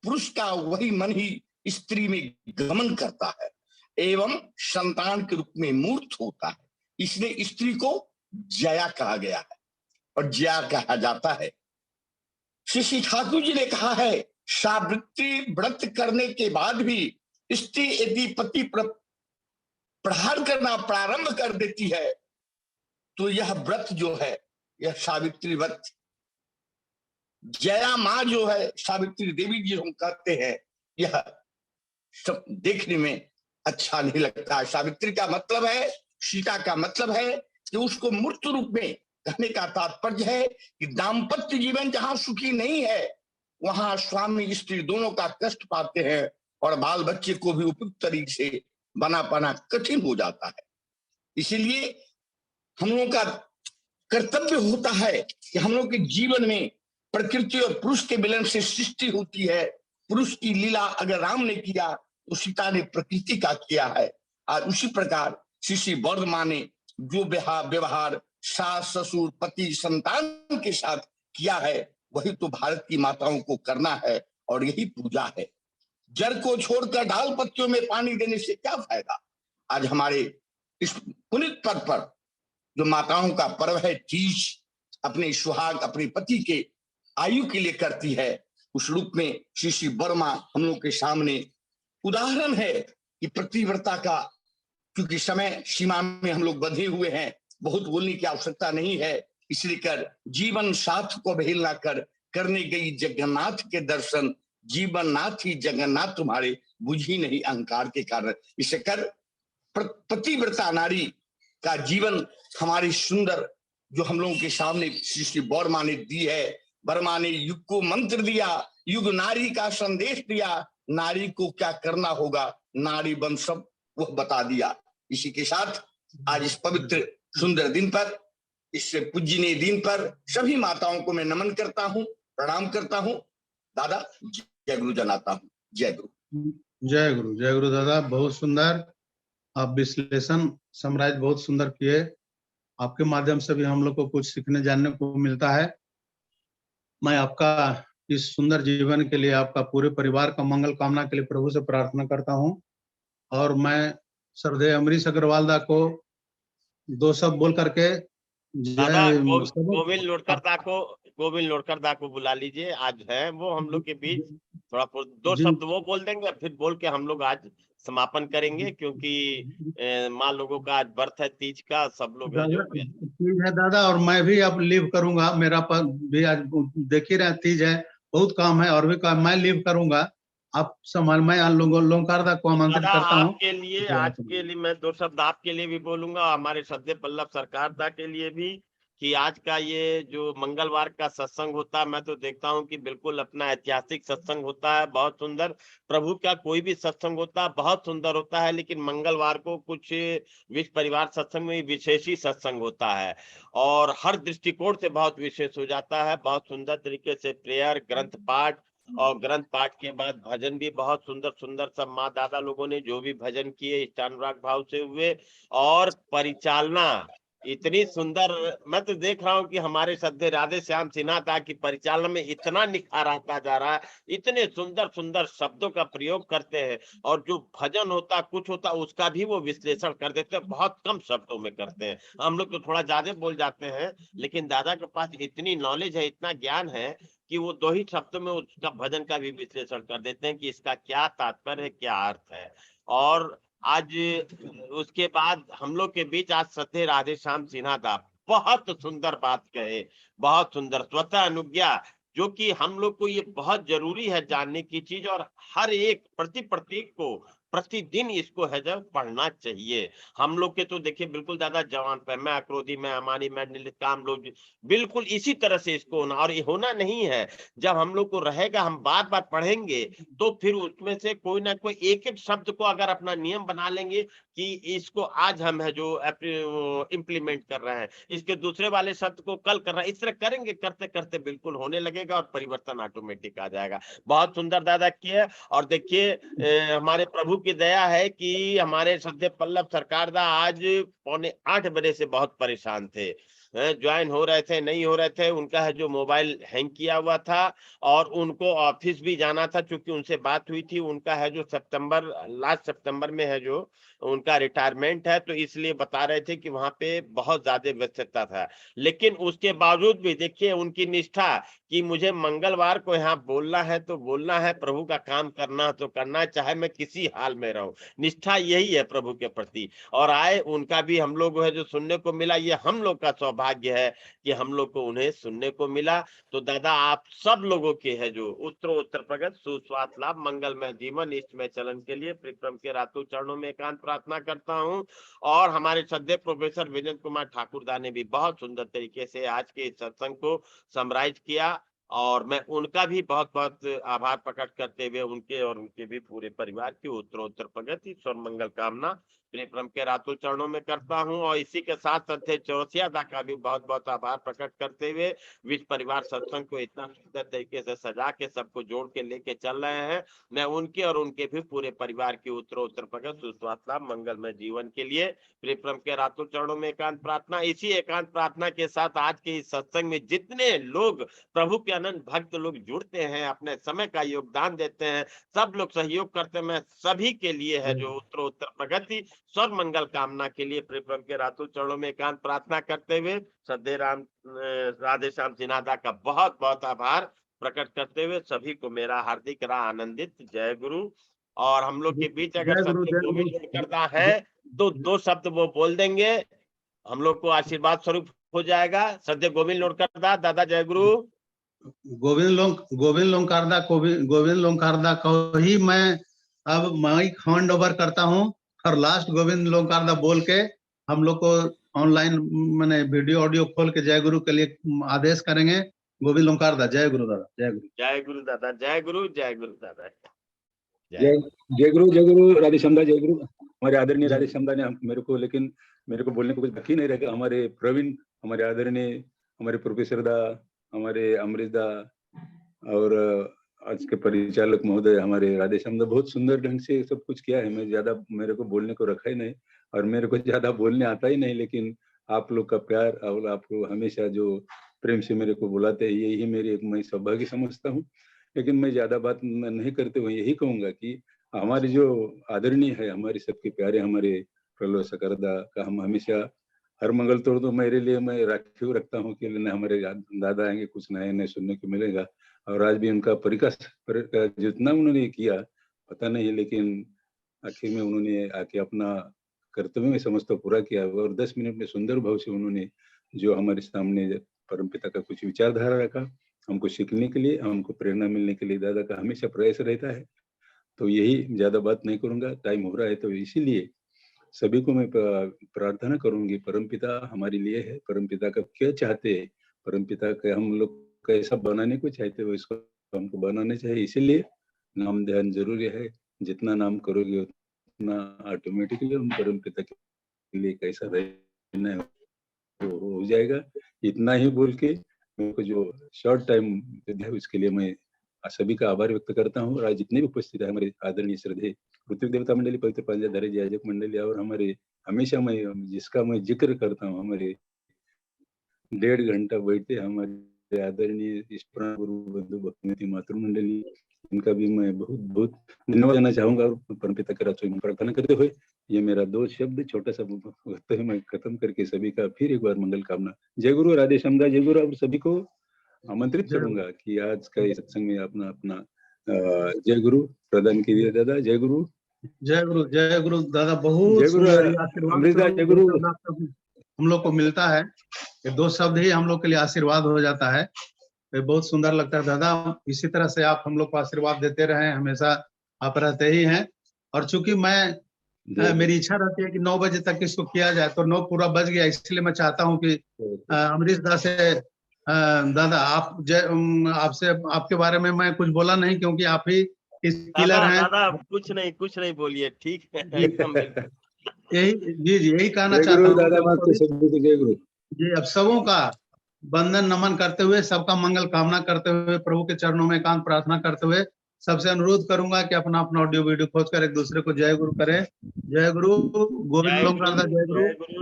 पुरुष का वही मन ही स्त्री में गमन करता है एवं संतान के रूप में मूर्त होता है। इसलिए स्त्री को जया कहा गया है और जया कहा जाता है। श्री ठाकुर जी ने कहा है सावित्री व्रत करने के बाद भी स्त्री यदि पति पर प्रहार करना प्रारंभ कर देती है तो यह व्रत जो है, यह सावित्री व्रत, जया माँ जो है सावित्री देवी जी हम कहते हैं, यह सब देखने में अच्छा नहीं लगता है। सावित्री का मतलब है, सीता का मतलब है कि उसको मूर्त रूप में कहने का तात्पर्य है कि दाम्पत्य जीवन जहां सुखी नहीं है वहां स्वामी स्त्री दोनों का कष्ट पाते हैं और बाल बच्चे को भी उपयुक्त तरीके से बना पाना कठिन हो जाता है। इसीलिए हम लोगों का कर्तव्य होता है कि हम लोग के जीवन में प्रकृति और पुरुष के मिलन से सृष्टि होती है। पुरुष की लीला अगर राम ने किया तो सीता ने प्रकृति का किया है। और उसी प्रकार श्री वर्धमान ने जो व्यवहार सास ससुर पति संतान के साथ किया है वही तो भारत की माताओं को करना है और यही पूजा है। जड़ को छोड़कर डाल पत्तियों में पानी देने से क्या फायदा। आज हमारे इस पुनीत पद पर जो माताओं का पर्व है तीज, अपने सुहाग अपने पति के आयु के लिए करती है, उस रूप में श्री वर्मा हम लोग के सामने उदाहरण है कि प्रतिव्रता का, क्योंकि समय सीमा में हम लोग बंधे हुए हैं, बहुत बोलने की आवश्यकता नहीं है, इसलिए कर जीवन साथ को अवहेल ना कर करने गई जगन्नाथ के दर्शन, जीवन नाथ ही जगन्नाथ तुम्हारे बुझी नहीं अहंकार के कारण। इसे कर पतिव्रता नारी का जीवन हमारी सुंदर जो हम लोगों के सामने श्री वर्मा ने दी है। वर्मा ने युग को मंत्र दिया, युग नारी का संदेश दिया, नारी को क्या करना होगा, नारी बन सब वह बता दिया। इसी के साथ आज इस पवित्र सुंदर दिन पर, इस पूजनीय दिन पर सभी माताओं को मैं नमन करता हूँ, प्रणाम करता हूँ। दादा जय गुरु जनाता हूँ। जय गुरु। जय गुरु, जय गुरु दादा। बहुत सुंदर आप विश्लेषण समराइज बहुत सुंदर किए। आपके माध्यम से भी हम लोग को कुछ सीखने जानने को मिलता है। मैं आपका इस सुंदर जीवन के लिए, आपका पूरे परिवार का मंगल कामना के लिए प्रभु से प्रार्थना करता हूं। और मैं श्रद्धेय अमरीश अग्रवाल दा को दो शब्द बोल करके गोविंद लोडकर दा को बुला लीजिए, आज है वो हम लोग के बीच। थोड़ा दो शब्द वो बोल देंगे, फिर बोल के हम लोग आज समापन करेंगे, क्योंकि माँ लोगों का आज व्रत है तीज का, सब लोग तीज है दादा। और मैं भी अब लीव करूंगा, मेरा भी आज देख ही रहे तीज है, बहुत काम है और भी काम, मैं लीव करूंगा। आप संभाल, मैं लोंकार दा को आमंत्रित करता हूँ। आपके लिए आज के लिए मैं दो शब्द आपके लिए भी बोलूंगा, हमारे श्रद्धेय पल्लव सरकार दा के लिए भी, कि आज का ये जो मंगलवार का सत्संग होता है, मैं तो देखता हूँ कि बिल्कुल अपना ऐतिहासिक सत्संग होता है, बहुत सुंदर। प्रभु का कोई भी सत्संग होता है बहुत सुंदर होता है, लेकिन मंगलवार को कुछ विश्व परिवार सत्संग में विशेष ही सत्संग होता है और हर दृष्टिकोण से बहुत विशेष हो जाता है। बहुत सुंदर तरीके से प्रेयर, ग्रंथ पाठ, और ग्रंथ पाठ के बाद भजन भी बहुत सुंदर सुंदर सब माँ दादा लोगों ने जो भी भजन किए इष्टानुराग भाव से हुए, और परिचालना इतनी सुंदर। मैं तो देख रहा हूँ कि हमारे श्रद्धेय राधे श्याम सिन्हा दा की परिचालना में इतना निखार आता जा रहा है, इतने सुंदर सुंदर शब्दों का प्रयोग करते हैं, और जो भजन होता कुछ होता उसका भी वो विश्लेषण कर देते हैं, बहुत कम शब्दों में करते हैं। हम लोग तो थोड़ा ज्यादा बोल जाते हैं, लेकिन दादा के पास इतनी नॉलेज है, इतना ज्ञान है कि वो दो ही शब्दों में उसका भजन का भी विश्लेषण कर देते हैं कि इसका क्या तात्पर्य है, क्या अर्थ है। और आज उसके बाद हम लोग के बीच आज श्रद्धेय राधे श्याम सिन्हा दा बहुत सुंदर बात कहे, बहुत सुंदर स्वतः अनुज्ञा, जो कि हम लोग को ये बहुत जरूरी है जानने की चीज, और हर एक प्रत्येक को प्रतिदिन इसको है जब पढ़ना चाहिए। हम लोग के तो देखिए बिल्कुल दादा जवान पे, मैं अक्रोधी, मैं अमानी, मैं काम लोग बिल्कुल इसी तरह से इसको होना, और ये होना नहीं है। जब हम लोग को रहेगा, हम बार बार पढ़ेंगे, तो फिर उसमें से कोई ना कोई एक एक शब्द को अगर अपना नियम बना लेंगे कि इसको आज हम है जो इम्प्लीमेंट कर रहे हैं, इसके दूसरे वाले शब्द को कल कर रहे हैं, इस तरह करेंगे, करते करते बिल्कुल होने लगेगा और परिवर्तन ऑटोमेटिक आ जाएगा। बहुत सुंदर दादा किए। और देखिए हमारे प्रभु की दया है कि हमारे श्रद्धेय पल्लव सरकार दा आज 7:45 बजे से बहुत परेशान थे, ज्वाइन हो रहे थे, नहीं हो रहे थे, उनका है जो मोबाइल हैंग किया हुआ था, और उनको ऑफिस भी जाना था, क्योंकि उनसे बात हुई थी, उनका है जो लास्ट सितंबर में है जो उनका रिटायरमेंट है, तो इसलिए बता रहे थे कि वहां पे बहुत ज्यादा व्यस्तता था। लेकिन उसके बावजूद भी देखिए उनकी निष्ठा कि मुझे मंगलवार को यहाँ बोलना है तो बोलना है, प्रभु का काम करना है तो करना है, चाहे मैं किसी हाल में रहूं। निष्ठा यही है प्रभु के प्रति। और आए उनका भी हम लोग है जो सुनने को मिला, ये हम लोग का सौभाग्य है कि हम लोग को उन्हें सुनने को मिला। तो दादा आप सब लोगों के है जो उत्तर प्रगत सुस्वास्थ्य लाभ मंगलमय जीवन इष्टमय चलन के लिए परिक्रम के रातों चरणों में एकांत प्रार्थना करता हूँ। और हमारे श्रद्धेय प्रोफेसर विजय कुमार ठाकुरदा ने भी बहुत सुंदर तरीके से आज के सत्संग को समराइज किया, और मैं उनका भी बहुत बहुत आभार प्रकट करते हुए उनके और उनके भी पूरे परिवार की उत्तरोत्तर प्रगति ईश्वर मंगल कामना परिक्रम के रातों चरणों में करता हूं। और इसी के साथ साथ चौरसिया दा का भी बहुत बहुत आभार प्रकट करते हुए विश्व परिवार सत्संग को इतना सुंदर तरीके से सजा के सबको जोड़ के लेके चल रहे हैं। मैं उनके और उनके भी पूरे परिवार की उत्तरोत्तर प्रगति सुस्वास्थ्य लाभ मंगलमय जीवन के लिए परिक्रम के रातों चरणों में एकांत प्रार्थना। इसी एकांत प्रार्थना के साथ आज के इस सत्संग में जितने लोग प्रभु के अनंत भक्त लोग जुड़ते हैं, अपने समय का योगदान देते हैं, सब लोग सहयोग करते हैं, मैं सभी के लिए है जो उत्तरोत्तर प्रगति स्वर मंगल कामना के लिए परिक्रम के रातों चरणों में एकांत प्रार्थना करते हुए श्रद्धेय राधे श्याम सिन्हा का बहुत बहुत आभार प्रकट करते हुए सभी को मेरा हार्दिक आनंदित जय गुरु। और हम लोग के बीच अगर सत्य गोविंद करता है तो दो शब्द वो बोल देंगे, हम लोग को आशीर्वाद स्वरूप हो जाएगा। सद्य गोविंद लोणकारदा दादा जय गुरु। गोविंद लोणकारदा को ही मैं अब माइक हैंड ओवर करता हूं और लास्ट गोविंद लोणकारदा बोल के हम लोग को ऑनलाइन मैंने वीडियो ऑडियो खोल के जय गुरु के लिए आदेश करेंगे। गोविंद लोणकारदा जय गुरु दादा जय गुरु। जय गुरु दादा जय गुरु दादा जय गुरु राधे श्यामदा जय गुरु। हमारे आदरणीय राधे श्यामदा ने मेरे को बोलने को कुछ बाकी नहीं रहेगा। हमारे प्रवीण, हमारे आदरणीय, हमारे प्रोफेसर दा, हमारे अमरीश दा और आज के परिचालक महोदय हमारे राधे श्यामदा बहुत सुंदर ढंग से सब कुछ किया है। मैं ज्यादा मेरे को बोलने को रखा ही नहीं और मेरे को ज्यादा बोलने आता ही नहीं, लेकिन आप लोग का प्यार और आपको हमेशा जो प्रेम से मेरे को बुलाते हैं यही मेरी एक मैं सौभाग्य समझता हूँ। लेकिन मैं ज्यादा बात नहीं करते हुए यही कहूंगा कि हमारे जो आदरणीय है, हमारे सबके प्यारे हमारे प्रहलाद सकरदा का हम हमेशा हर मंगल तो मेरे लिए मैं राखी रखता हूँ कि हमारे दादा आएंगे कुछ नए नए सुनने को मिलेगा। और आज भी उनका परिकाश जितना उन्होंने किया पता नहीं, लेकिन आखिर में उन्होंने आके अपना कर्तव्य में समझता पूरा किया और 10 मिनट में सुंदर भाव से उन्होंने जो हमारे सामने परमपिता का कुछ विचारधारा रखा, हमको सीखने के लिए, हमको प्रेरणा मिलने के लिए दादा का हमेशा प्रयास रहता है। तो यही ज्यादा बात नहीं करूंगा, टाइम हो रहा है। तो इसीलिए सभी को मैं प्रार्थना करूंगी, परमपिता हमारे लिए है, परमपिता का क्या चाहते हैं, परमपिता का हम लोग कैसा बनाने को चाहते हो इसको हमको बनाना चाहिए। इसीलिए नाम ध्यान जरूरी है, जितना नाम करोगे उतना ऑटोमेटिकली हम परमपिता के लिए कैसा रहना है हो जाएगा। इतना ही बोल के मेरे को जो शॉर्ट टाइम है उसके लिए मैं सभी का आभार व्यक्त करता हूँ। और आज जितने भी उपस्थित है हमारे आदरणीय श्रद्धेय ऋत्विक देवता मंडली, पवित्र पांजाधारी जी आयोजक मंडली और हमारे हमेशा मैं जिसका मैं जिक्र करता हूँ, हमारे 1.5 घंटा बैठते हमारे आदरणीय ईश्वर गुरु बंधु भक्ति मातृ मंडली, इनका भी मैं बहुत बहुत धन्यवाद देना चाहूंगा। और परमपिता के रातों में प्रार्थना करते हुए ये मेरा 2 शब्द छोटा सा वक्त है मैं खत्म करके सभी का फिर एक बार मंगल कामना। जय गुरु राधे श्यामदा जय गुरु। और सभी को आमंत्रित करूंगा कि आज का इस सत्संग में अपना अपना जय गुरु प्रदान कीजिए। दादा जय गुरु दादा। बहुत जय गुरु अमृता जय गुरु। हम लोग को मिलता है ये 2 शब्द ही हम लोग के लिए आशीर्वाद हो जाता है। ये बहुत सुंदर लगता है दादा। इसी तरह से आप हम लोग को आशीर्वाद देते रहे, हमेशा आप रहते ही हैं। और चूंकि मेरी इच्छा रहती है कि 9 बजे तक इसको किया जाए, तो 9 पूरा बज गया, इसलिए मैं चाहता हूं कि अमरीश दा से दादा आपसे आपके बारे में मैं कुछ बोला नहीं, क्योंकि आप ही इस पिलर हैं। दादा कुछ नहीं बोलिए, ठीक है एकदम यही कहना चाहता हूँ जी। अब सबों का वंदन नमन करते हुए, सबका मंगल कामना करते हुए, प्रभु के चरणों में एकांत प्रार्थना करते हुए सबसे अनुरोध करूंगा कि अपना अपना ऑडियो वीडियो खोज कर एक दूसरे को जय गुरु करें। जय गुरु गोविंद लोणकारदा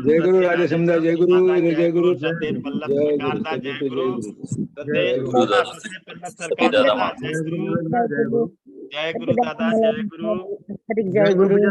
जय गुरु राधे श्यामदा जय गुरु जय गुरु जय गुरु दादा जय गुरु।